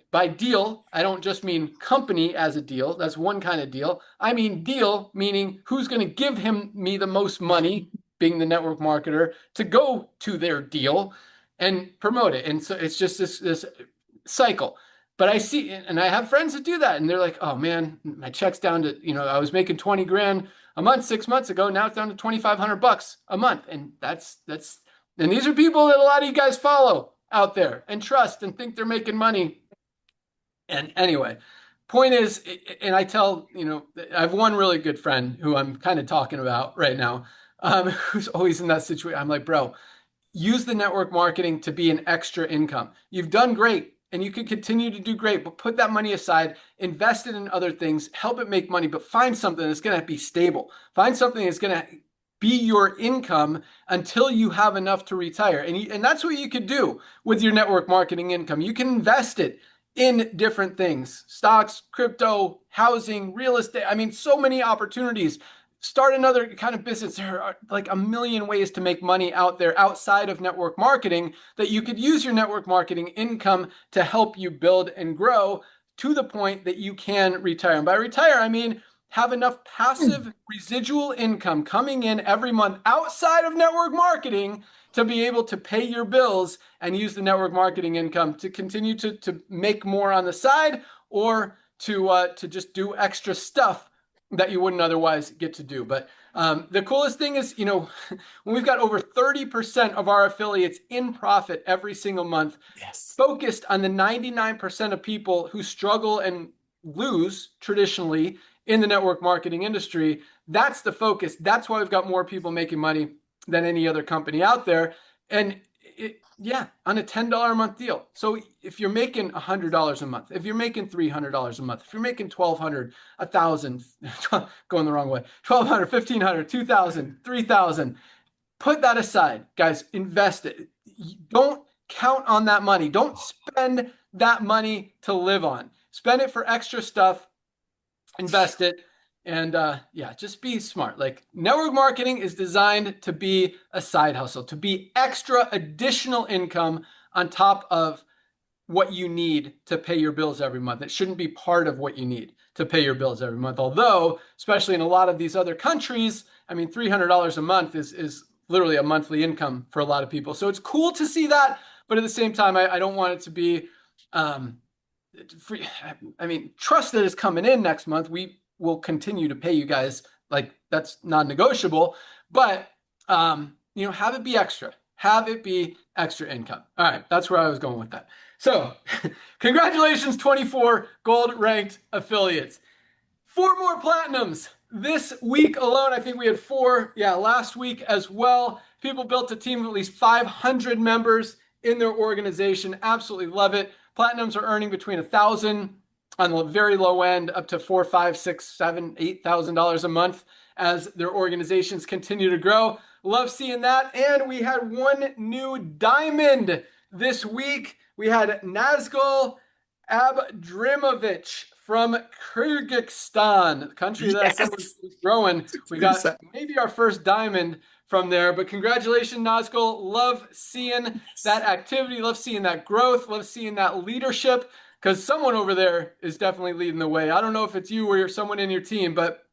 By deal, I don't just mean company as a deal. That's one kind of deal. I mean deal, meaning who's going to give me the most money, being the network marketer, to go to their deal and promote it. And so it's just this cycle. But I see, and I have friends that do that, and they're like, "Oh man, my check's down to, I was making 20 grand a month 6 months ago. Now it's down to $2,500 a month." And and these are people that a lot of you guys follow out there and trust and think they're making money. And anyway, point is, and I tell, I have one really good friend who I'm kind of talking about right now, who's always in that situation. I'm like, bro, use the network marketing to be an extra income. You've done great. And you can continue to do great, but put that money aside, invest it in other things, help it make money, but find something that's going to be stable. Find something that's going to be your income until you have enough to retire. And that's what you could do with your network marketing income. You can invest it in different things, stocks, crypto, housing, real estate. I mean, so many opportunities. Start another kind of business. There are like a million ways to make money out there outside of network marketing that you could use your network marketing income to help you build and grow to the point that you can retire. And by retire, I mean have enough passive residual income coming in every month outside of network marketing to be able to pay your bills and use the network marketing income to continue to make more on the side, or to just do extra stuff that you wouldn't otherwise get to do. But the coolest thing is, when we've got over 30% of our affiliates in profit every single month, focused on the 99% of people who struggle and lose traditionally in the network marketing industry. That's the focus. That's why we've got more people making money than any other company out there. And on a $10 a month deal. So if you're making $100 a month, if you're making $300 a month, if you're making $1,200, $1,000, going the wrong way, $1,200, $1,500, $2,000, $3,000, put that aside, guys. Invest it. Don't count on that money. Don't spend that money to live on. Spend it for extra stuff. Invest it. And just be smart. Like, network marketing is designed to be a side hustle, to be extra additional income on top of what you need to pay your bills every month. It shouldn't be part of what you need to pay your bills every month. Although, especially in a lot of these other countries, I mean, $300 a month is literally a monthly income for a lot of people. So it's cool to see that. But at the same time, I don't want it to be free. I mean, trust that it's coming in next month. We will continue to pay you guys. Like, that's non-negotiable, but have it be extra. Have it be extra income. All right, that's where I was going with that. So congratulations, 24 gold ranked affiliates. 4 more platinums this week alone. I think we had 4 last week as well. People built a team of at least 500 members in their organization. Absolutely love it. Platinums are earning between $1,000 on the very low end up to $4,000, $5,000, $6,000, $7,000, $8,000 a month as their organizations continue to grow. Love seeing that. And we had 1 new diamond this week. We had Nazgul Abdrimovic from Kyrgyzstan, the country that I said was growing. We got maybe our first diamond from there, but congratulations, Nazgul. Love seeing that activity. Love seeing that growth. Love seeing that leadership, because someone over there is definitely leading the way. I don't know if it's you or you're someone in your team, but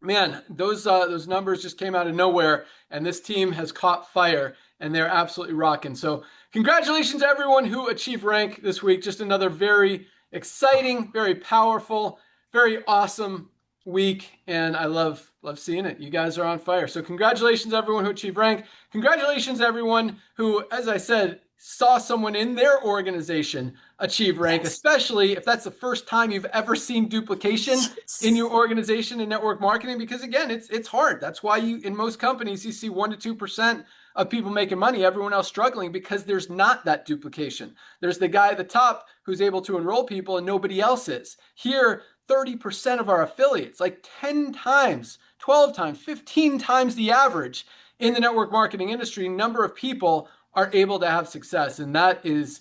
man, those numbers just came out of nowhere, and this team has caught fire, and they're absolutely rocking. So congratulations to everyone who achieved rank this week. Just another very exciting, very powerful, very awesome week, and I love seeing it. You guys are on fire. So congratulations everyone who achieved rank. Congratulations everyone who, as I said, saw someone in their organization achieve rank, especially if that's the first time you've ever seen duplication in your organization in network marketing, because again, it's hard. That's why in most companies, you see 1% to 2% of people making money, everyone else struggling, because there's not that duplication. There's the guy at the top who's able to enroll people and nobody else is. Here, 30% of our affiliates, like 10 times, 12 times, 15 times the average in the network marketing industry, number of people are able to have success. And that is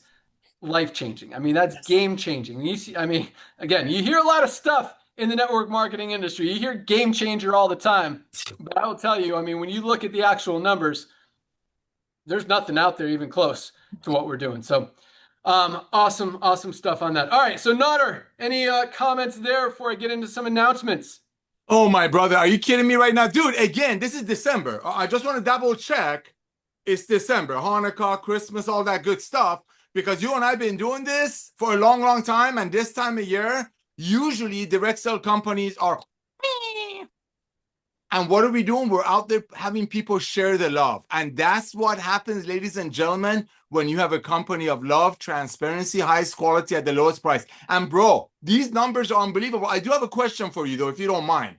life-changing. I mean, that's game-changing. You see, I mean, again, you hear a lot of stuff in the network marketing industry. You hear game changer all the time. But I will tell you, I mean, when you look at the actual numbers, there's nothing out there even close to what we're doing. So awesome stuff on that. All right, so Nodder, any comments there before I get into some announcements? Oh, my brother, are you kidding me right now? Dude, again, this is December. I just want to double check. It's December, Hanukkah, Christmas, all that good stuff, because you and I have been doing this for a long time, and this time of year, usually direct sell companies are, and what are we doing? We're out there having people share the love. And that's what happens, ladies and gentlemen, when you have a company of love, transparency, highest quality at the lowest price. And bro, these numbers are unbelievable. I do have a question for you though, if you don't mind.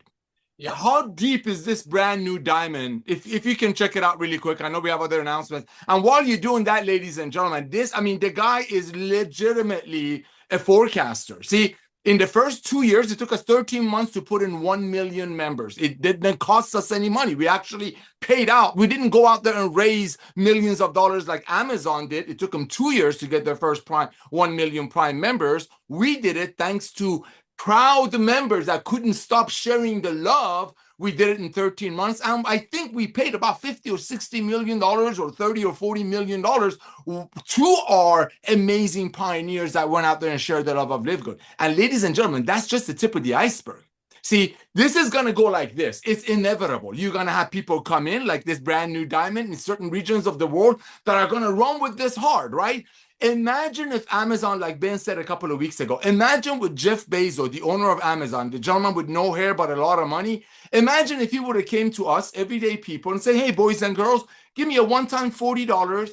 Yeah. How deep is this brand new diamond? If you can check it out really quick. I know we have other announcements. And while you're doing that, ladies and gentlemen, the guy is legitimately a forecaster. See, in the first 2 years, it took us 13 months to put in 1 million members. It didn't cost us any money. We actually paid out. We didn't go out there and raise millions of dollars like Amazon did. It took them 2 years to get their first 1 million Prime members. We did it thanks to proud members that couldn't stop sharing the love. We did it in 13 months. And I think we paid about $50 or $60 million or $30 or $40 million to our amazing pioneers that went out there and shared the love of LiveGood. And ladies and gentlemen, that's just the tip of the iceberg. See, this is going to go like this. It's inevitable. You're going to have people come in like this brand new diamond in certain regions of the world that are going to run with this hard, right? Imagine if Amazon, like Ben said a couple of weeks ago, imagine with Jeff Bezos, the owner of Amazon, the gentleman with no hair but a lot of money. Imagine if he would have came to us, everyday people, and say, hey, boys and girls, give me a one-time $40.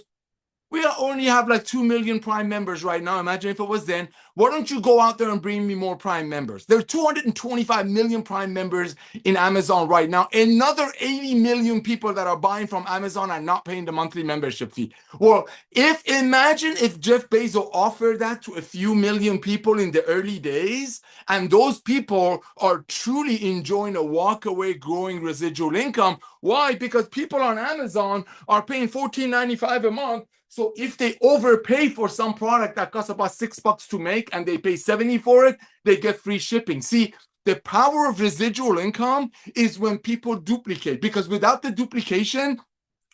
We only have like 2 million Prime members right now. Imagine if it was then. Why don't you go out there and bring me more Prime members? There are 225 million Prime members in Amazon right now. Another 80 million people that are buying from Amazon and not paying the monthly membership fee. Well, imagine if Jeff Bezos offered that to a few million people in the early days, and those people are truly enjoying a walkaway growing residual income. Why? Because people on Amazon are paying $14.95 a month. So if they overpay for some product that costs about $6 to make and they pay $70 for it, they get free shipping. See, the power of residual income is when people duplicate, because without the duplication,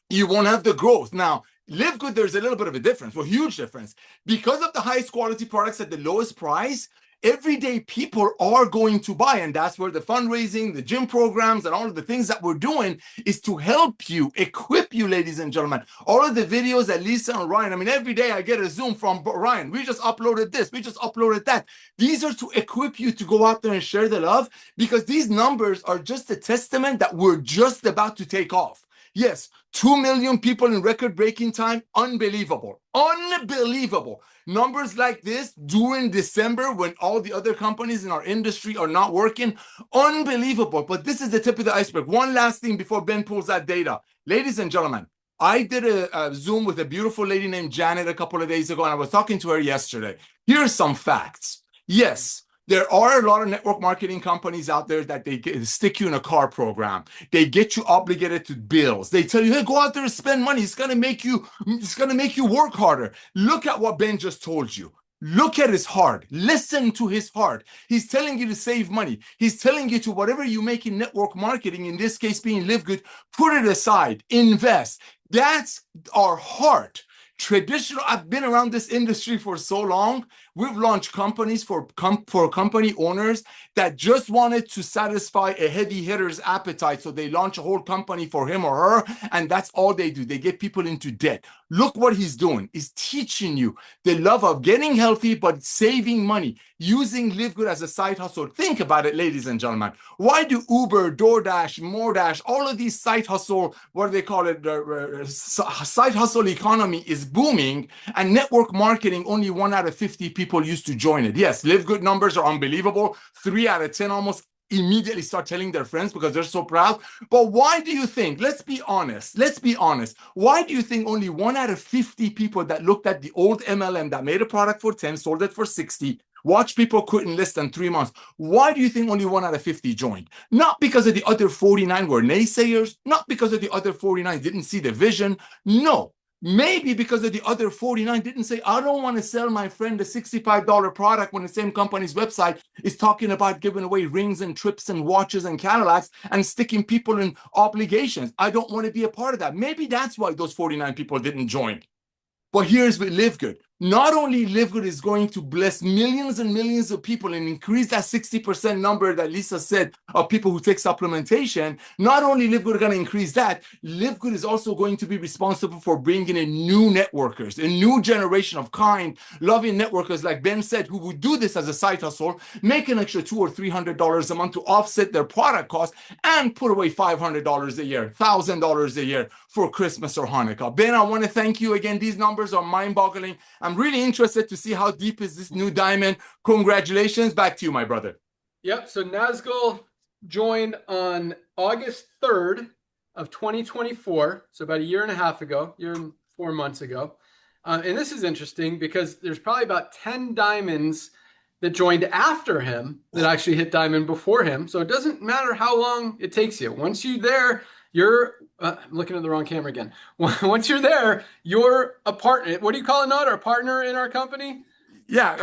you won't have the growth. Now, LiveGood, there's a little bit of a difference, well, huge difference. Because of the highest quality products at the lowest price, everyday people are going to buy, and that's where the fundraising, the gym programs, and all of the things that we're doing is to help you, equip you, ladies and gentlemen. All of the videos that Lisa and Ryan, I mean, every day I get a Zoom from Ryan. We just uploaded this, we just uploaded that. These are to equip you to go out there and share the love, because these numbers are just a testament that we're just about to take off. Yes, 2 million people in record-breaking time, unbelievable, unbelievable. Numbers like this during December when all the other companies in our industry are not working, unbelievable. But this is the tip of the iceberg. One last thing before Ben pulls that data. Ladies and gentlemen, I did a Zoom with a beautiful lady named Janet a couple of days ago, and I was talking to her yesterday. Here's some facts. Yes, there are a lot of network marketing companies out there that they stick you in a car program. They get you obligated to bills. They tell you, hey, go out there and spend money. It's gonna make you work harder. Look at what Ben just told you. Look at his heart. Listen to his heart. He's telling you to save money. He's telling you to whatever you make in network marketing, in this case being LiveGood, put it aside, invest. That's our heart. Traditional, I've been around this industry for so long. We've launched companies for company owners that just wanted to satisfy a heavy hitter's appetite. So they launch a whole company for him or her, and that's all they do. They get people into debt. Look what he's doing. He's teaching you the love of getting healthy, but saving money, using LiveGood as a side hustle. Think about it, ladies and gentlemen. Why do Uber, DoorDash, MoreDash, all of these side hustle, what do they call it? Side hustle economy is booming, and network marketing, only 1 out of 50 people used to join it. Yes, LiveGood numbers are unbelievable. 3 out of 10 almost immediately start telling their friends because they're so proud. But why do you think, let's be honest, why do you think only 1 out of 50 people that looked at the old MLM that made a product for 10, sold it for 60, watch people quit in less than 3 months, why do you think only 1 out of 50 joined? Not because of the other 49 were naysayers, not because of the other 49 didn't see the vision, no. Maybe because of the other 49 didn't say, I don't want to sell my friend a $65 product when the same company's website is talking about giving away rings and trips and watches and Cadillacs and sticking people in obligations. I don't want to be a part of that. Maybe that's why those 49 people didn't join. But here's with LiveGood. Not only LiveGood is going to bless millions and millions of people and increase that 60% number that Lisa said of people who take supplementation, not only LiveGood going to increase that, LiveGood is also going to be responsible for bringing in new networkers, a new generation of kind, loving networkers, like Ben said, who would do this as a side hustle, make an extra $200 or $300 a month to offset their product costs and put away $500 a year, $1,000 a year for Christmas or Hanukkah. Ben, I want to thank you again. These numbers are mind-boggling. I'm really interested to see how deep is this new diamond. Congratulations. Back to you, my brother. Yep. So Nazgul joined on August 3rd of 2024. So about a year and a half ago, year and 4 months ago. And this is interesting because there's probably about 10 diamonds that joined after him that actually hit diamond before him. So it doesn't matter how long it takes you. Once you're there, you're I'm looking at the wrong camera again. Once you're there, you're a partner. What do you call it, Nod? Our partner in our company? Yeah,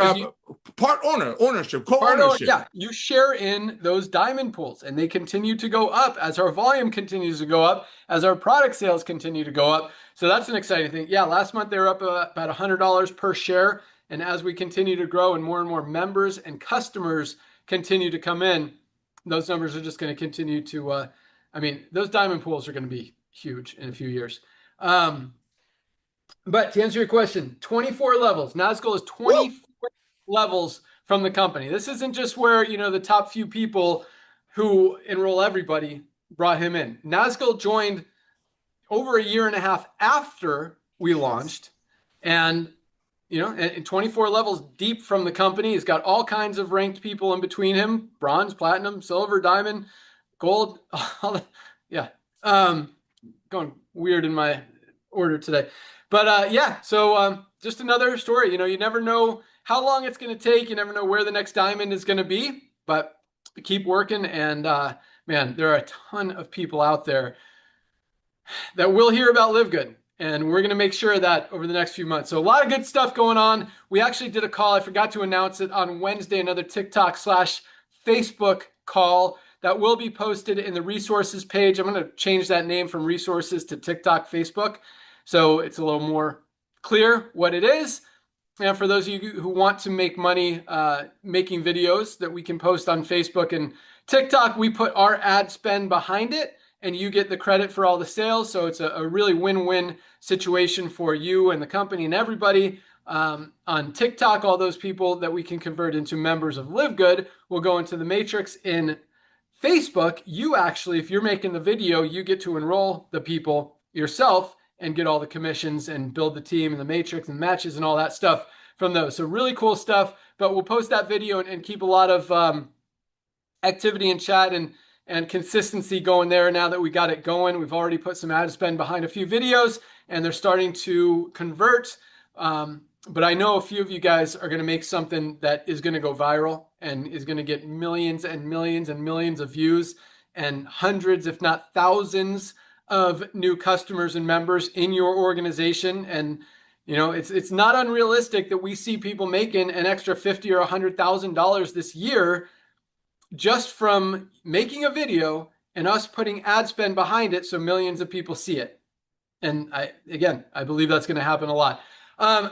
ownership, co-ownership. Yeah, you share in those diamond pools, and they continue to go up as our volume continues to go up, as our product sales continue to go up. So that's an exciting thing. Yeah, last month they were up about $100 per share, and as we continue to grow and more members and customers continue to come in, those numbers are just going to continue to, I mean, those diamond pools are going to be huge in a few years. But to answer your question, 24 levels. Nazgul is 24 levels from the company. This isn't just where, you know, the top few people who enroll everybody brought him in. Nazgul joined over a year and a half after we launched, and you know, and 24 levels deep from the company. He's got all kinds of ranked people in between him: bronze, platinum, silver, diamond, gold. Yeah, going weird in my order today, but yeah. So just another story. You know, you never know how long it's going to take. You never know where the next diamond is going to be, but keep working. And man, there are a ton of people out there that will hear about LiveGood. And we're going to make sure that over the next few months. So a lot of good stuff going on. We actually did a call. I forgot to announce it on Wednesday, another TikTok/Facebook call that will be posted in the resources page. I'm going to change that name from resources to TikTok Facebook, so it's a little more clear what it is. And for those of you who want to make money making videos that we can post on Facebook and TikTok, we put our ad spend behind it, and you get the credit for all the sales. So it's a really win-win situation for you and the company and everybody. On TikTok, all those people that we can convert into members of LiveGood will go into the matrix. In Facebook, you actually, if you're making the video, you get to enroll the people yourself and get all the commissions and build the team and the matrix and matches and all that stuff from those. So really cool stuff, but we'll post that video and keep a lot of activity and chat and consistency going there now that we got it going. We've already put some ad spend behind a few videos and they're starting to convert. But I know a few of you guys are going to make something that is going to go viral and is going to get millions and millions and millions of views and hundreds, if not thousands, of new customers and members in your organization. And you know, it's not unrealistic that we see people making an extra $50,000 or $100,000 this year just from making a video and us putting ad spend behind it so millions of people see it. And I believe that's going to happen a lot.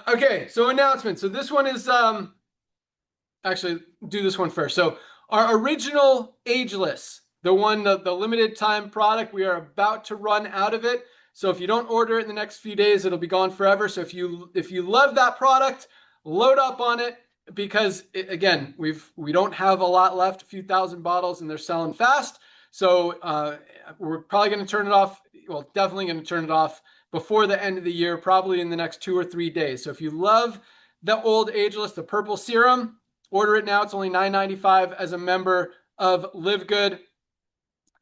Okay, so announcement. So this one is, actually do this one first. So our original ageless, the limited time product, we are about to run out of it. So if you don't order it in the next few days, it'll be gone forever. So if you love that product, load up on it, because again, we don't have a lot left, a few thousand bottles, and they're selling fast. So we're probably going to turn it off. Well, definitely going to turn it off before the end of the year, probably in the next 2 or 3 days. So if you love the old ageless, the purple serum, order it now. It's only $9.95 as a member of LiveGood.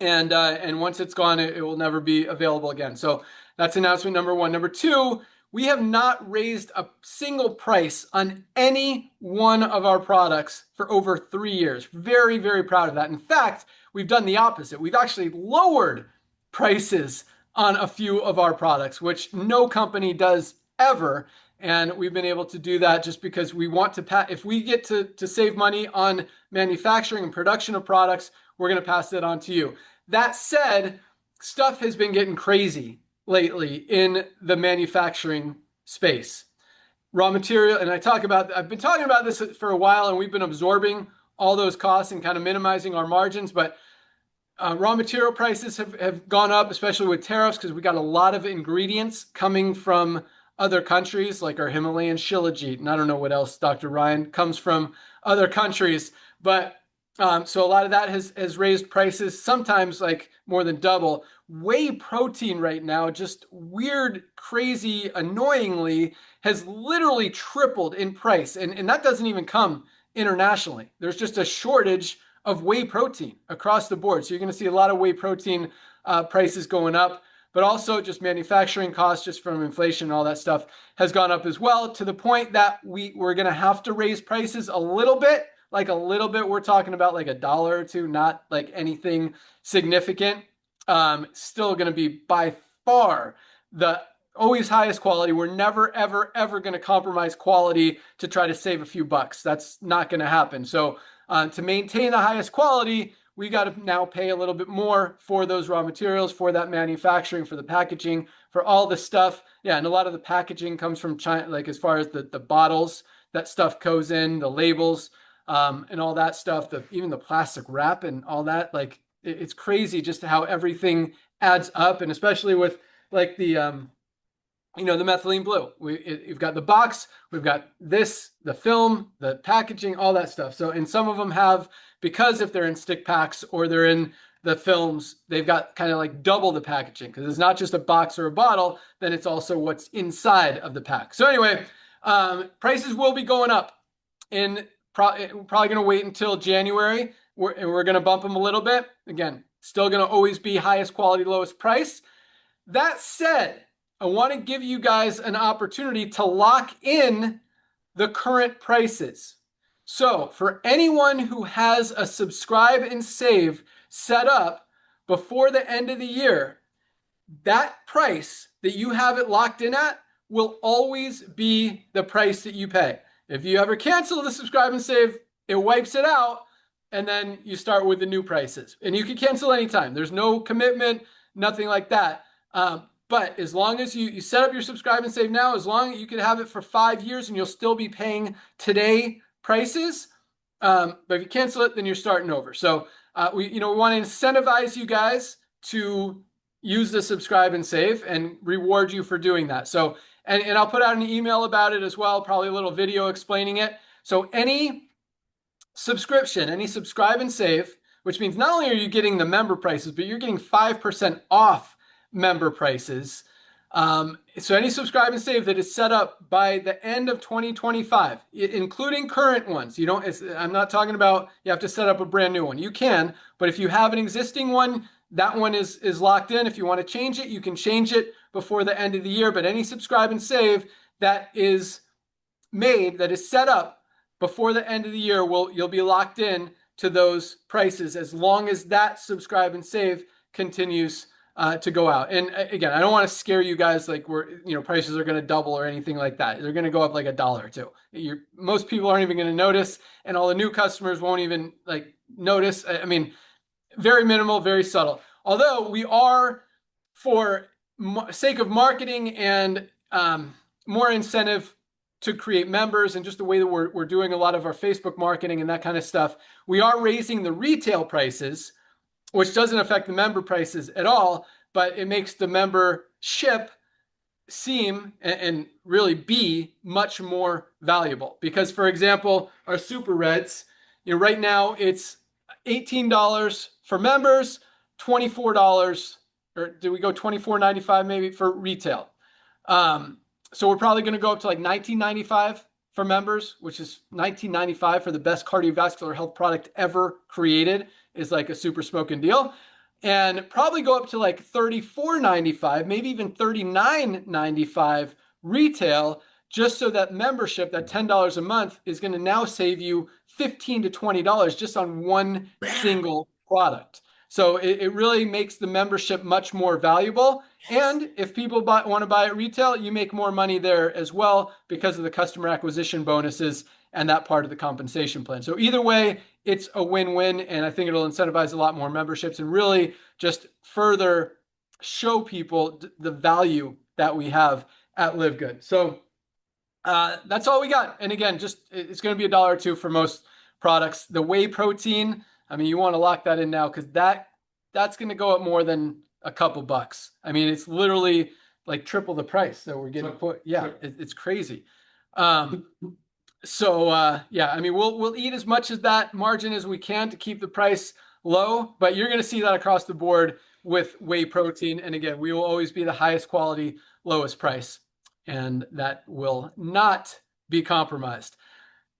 And once it's gone, it will never be available again. So that's announcement number one. Number two, we have not raised a single price on any one of our products for over 3 years. Very, very proud of that. In fact, we've done the opposite. We've actually lowered prices on a few of our products, which no company does ever. And we've been able to do that just because we want to if we get to save money on manufacturing and production of products, we're going to pass that on to you. That said, stuff has been getting crazy lately in the manufacturing space. Raw material, and I've been talking about this for a while, and we've been absorbing all those costs and kind of minimizing our margins, but raw material prices have gone up, especially with tariffs, because we got a lot of ingredients coming from other countries, like our Himalayan shilajit, and I don't know what else, Dr. Ryan, comes from other countries. But so a lot of that has raised prices, sometimes like more than double. Whey protein right now, just weird, crazy, annoyingly, has literally tripled in price. And that doesn't even come internationally. There's just a shortage of whey protein across the board. So you're going to see a lot of whey protein prices going up, but also just manufacturing costs just from inflation and all that stuff has gone up as well, to the point that we're going to have to raise prices a little bit. Like a little bit, we're talking about like $1 or $2, not like anything significant. Still going to be by far the always highest quality. We're never, ever, ever going to compromise quality to try to save a few bucks. That's not going to happen. So to maintain the highest quality, we got to now pay a little bit more for those raw materials, for that manufacturing, for the packaging, for all the stuff. Yeah, and a lot of the packaging comes from China, like as far as the bottles that stuff goes in, the labels. and all that stuff, even the plastic wrap and all that. Like it's crazy just how everything adds up, and especially with like the the methylene blue. You've got the box, we've got this, the film, the packaging, all that stuff. So, and some of them have, because if they're in stick packs or they're in the films, they've got kind of like double the packaging, because it's not just a box or a bottle, then it's also what's inside of the pack. So anyway, prices will be going up. Probably going to wait until January, and we're going to bump them a little bit. Again, still going to always be highest quality, lowest price. That said, I want to give you guys an opportunity to lock in the current prices. So for anyone who has a subscribe and save set up before the end of the year, that price that you have it locked in at will always be the price that you pay. If you ever cancel the subscribe and save, it wipes it out, and then you start with the new prices. And you can cancel anytime. There's no commitment, nothing like that. But as long as you set up your subscribe and save now, as long as you can have it for 5 years and you'll still be paying today prices. But if you cancel it, then you're starting over. So we want to incentivize you guys to use the subscribe and save and reward you for doing that. So, and I'll put out an email about it as well, probably a little video explaining it. So any subscription, any subscribe and save, which means not only are you getting the member prices, but you're getting 5% off member prices. So any subscribe and save that is set up by the end of 2025, including current ones. I'm not talking about you have to set up a brand new one. You can, but if you have an existing one, that one is locked in. If you want to change it, you can change it before the end of the year. But any subscribe and save that is made, that is set up before the end of the year, you'll be locked in to those prices as long as that subscribe and save continues to go out. And again, I don't want to scare you guys like prices are going to double or anything like that. They're going to go up like $1 or $2. Most people aren't even going to notice, and all the new customers won't even notice. I mean, very minimal, very subtle. Although we are, for sake of marketing and more incentive to create members, and just the way that we're doing a lot of our Facebook marketing and that kind of stuff, we are raising the retail prices, which doesn't affect the member prices at all, but it makes the membership seem and really be much more valuable. Because, for example, our Super Reds, right now it's $18 for members, $24, or do we go $24.95 maybe for retail? So we're probably going to go up to like $19.95 for members, which is $19.95 for the best cardiovascular health product ever created, is like a super smoking deal. And probably go up to like $34.95, maybe even $39.95 retail, just so that membership, that $10 a month, is going to now save you $15 to $20 just on one single product. So it really makes the membership much more valuable. And if people want to buy at retail, you make more money there as well because of the customer acquisition bonuses and that part of the compensation plan. So either way, it's a win-win, and I think it'll incentivize a lot more memberships and really just further show people the value that we have at LiveGood. So that's all we got. And again, it's going to be $1 or $2 for most products. The whey protein, I mean, you want to lock that in now, because that's going to go up more than a couple bucks. I mean, it's literally like triple the price that we're getting. It's crazy. So I mean, we'll eat as much of that margin as we can to keep the price low, but you're going to see that across the board with whey protein. And again, we will always be the highest quality, lowest price, and that will not be compromised.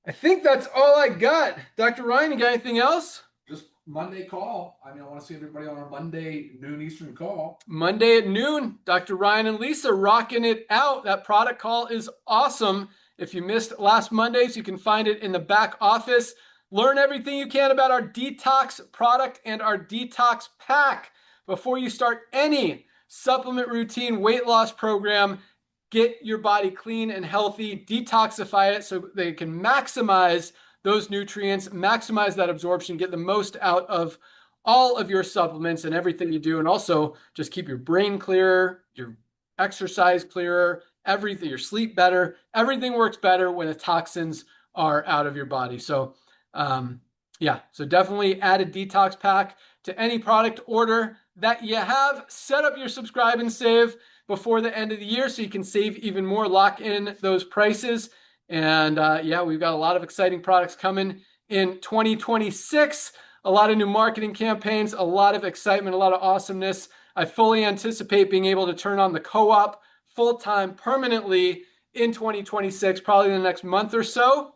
I think that's all I got. Dr. Ryan, you got anything else? Just Monday call. I mean, I want to see everybody on our Monday noon Eastern call. Monday at noon, Dr. Ryan and Lisa rocking it out. That product call is awesome. If you missed last Monday's, you can find it in the back office. Learn everything you can about our detox product and our detox pack before you start any supplement routine, weight loss program. Get your body clean and healthy, detoxify it so they can maximize those nutrients, maximize that absorption, get the most out of all of your supplements and everything you do, and also just keep your brain clearer, your exercise clearer, everything, your sleep better. Everything works better when the toxins are out of your body. So Yeah, so definitely add a detox pack to any product order that you have. Set up your subscribe and save before the end of the year so you can save even more, lock in those prices. And yeah, we've got a lot of exciting products coming in 2026, a lot of new marketing campaigns, a lot of excitement, a lot of awesomeness. I fully anticipate being able to turn on the co-op full-time permanently in 2026, probably in the next month or so,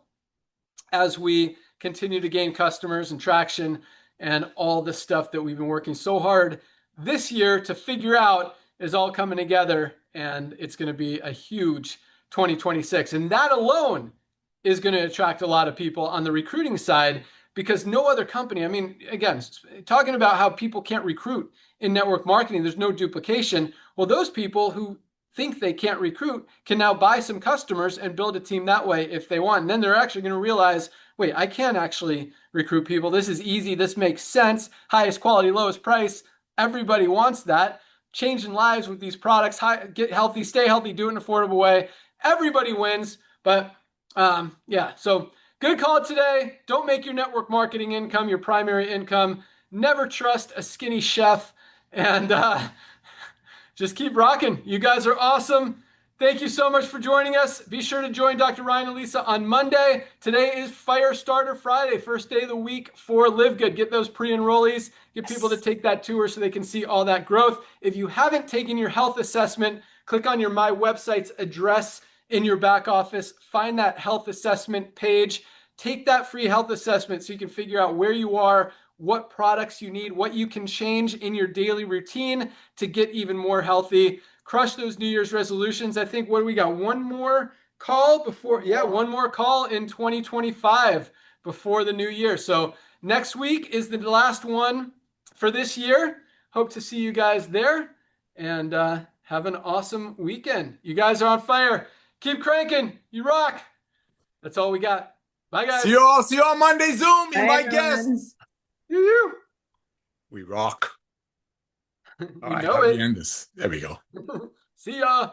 as we continue to gain customers and traction and all the stuff that we've been working so hard this year to figure out is all coming together, and it's going to be a huge 2026. And that alone is going to attract a lot of people on the recruiting side, because no other company, I mean, again, talking about how people can't recruit in network marketing, there's no duplication. Well, those people who think they can't recruit can now buy some customers and build a team that way if they want. And then they're actually going to realize, wait, I can actually recruit people. This is easy. This makes sense. Highest quality, lowest price. Everybody wants that. Changing lives with these products. Get healthy, stay healthy, do it in an affordable way. Everybody wins. But yeah, so good call today. Don't make your network marketing income your primary income. Never trust a skinny chef. And just keep rocking. You guys are awesome. Thank you so much for joining us. Be sure to join Dr. Ryan and Lisa on Monday. Today is Firestarter-Friday, first day of the week for LiveGood. Get those pre-enrollees, get people to take that tour so they can see all that growth. If you haven't taken your health assessment, click on your My Website's address in your back office. Find that health assessment page. Take that free health assessment so you can figure out where you are, what products you need, what you can change in your daily routine to get even more healthy. Crush those New Year's resolutions. I think, what do we got? One more call before, one more call in 2025 before the new year. So next week is the last one for this year. Hope to see you guys there, and have an awesome weekend. You guys are on fire. Keep cranking. You rock. That's all we got. Bye, guys. See you all. See you on Monday Zoom. Bye, Invite everyone. guests. We rock. All right, know how do it. we end this? There we go. See ya.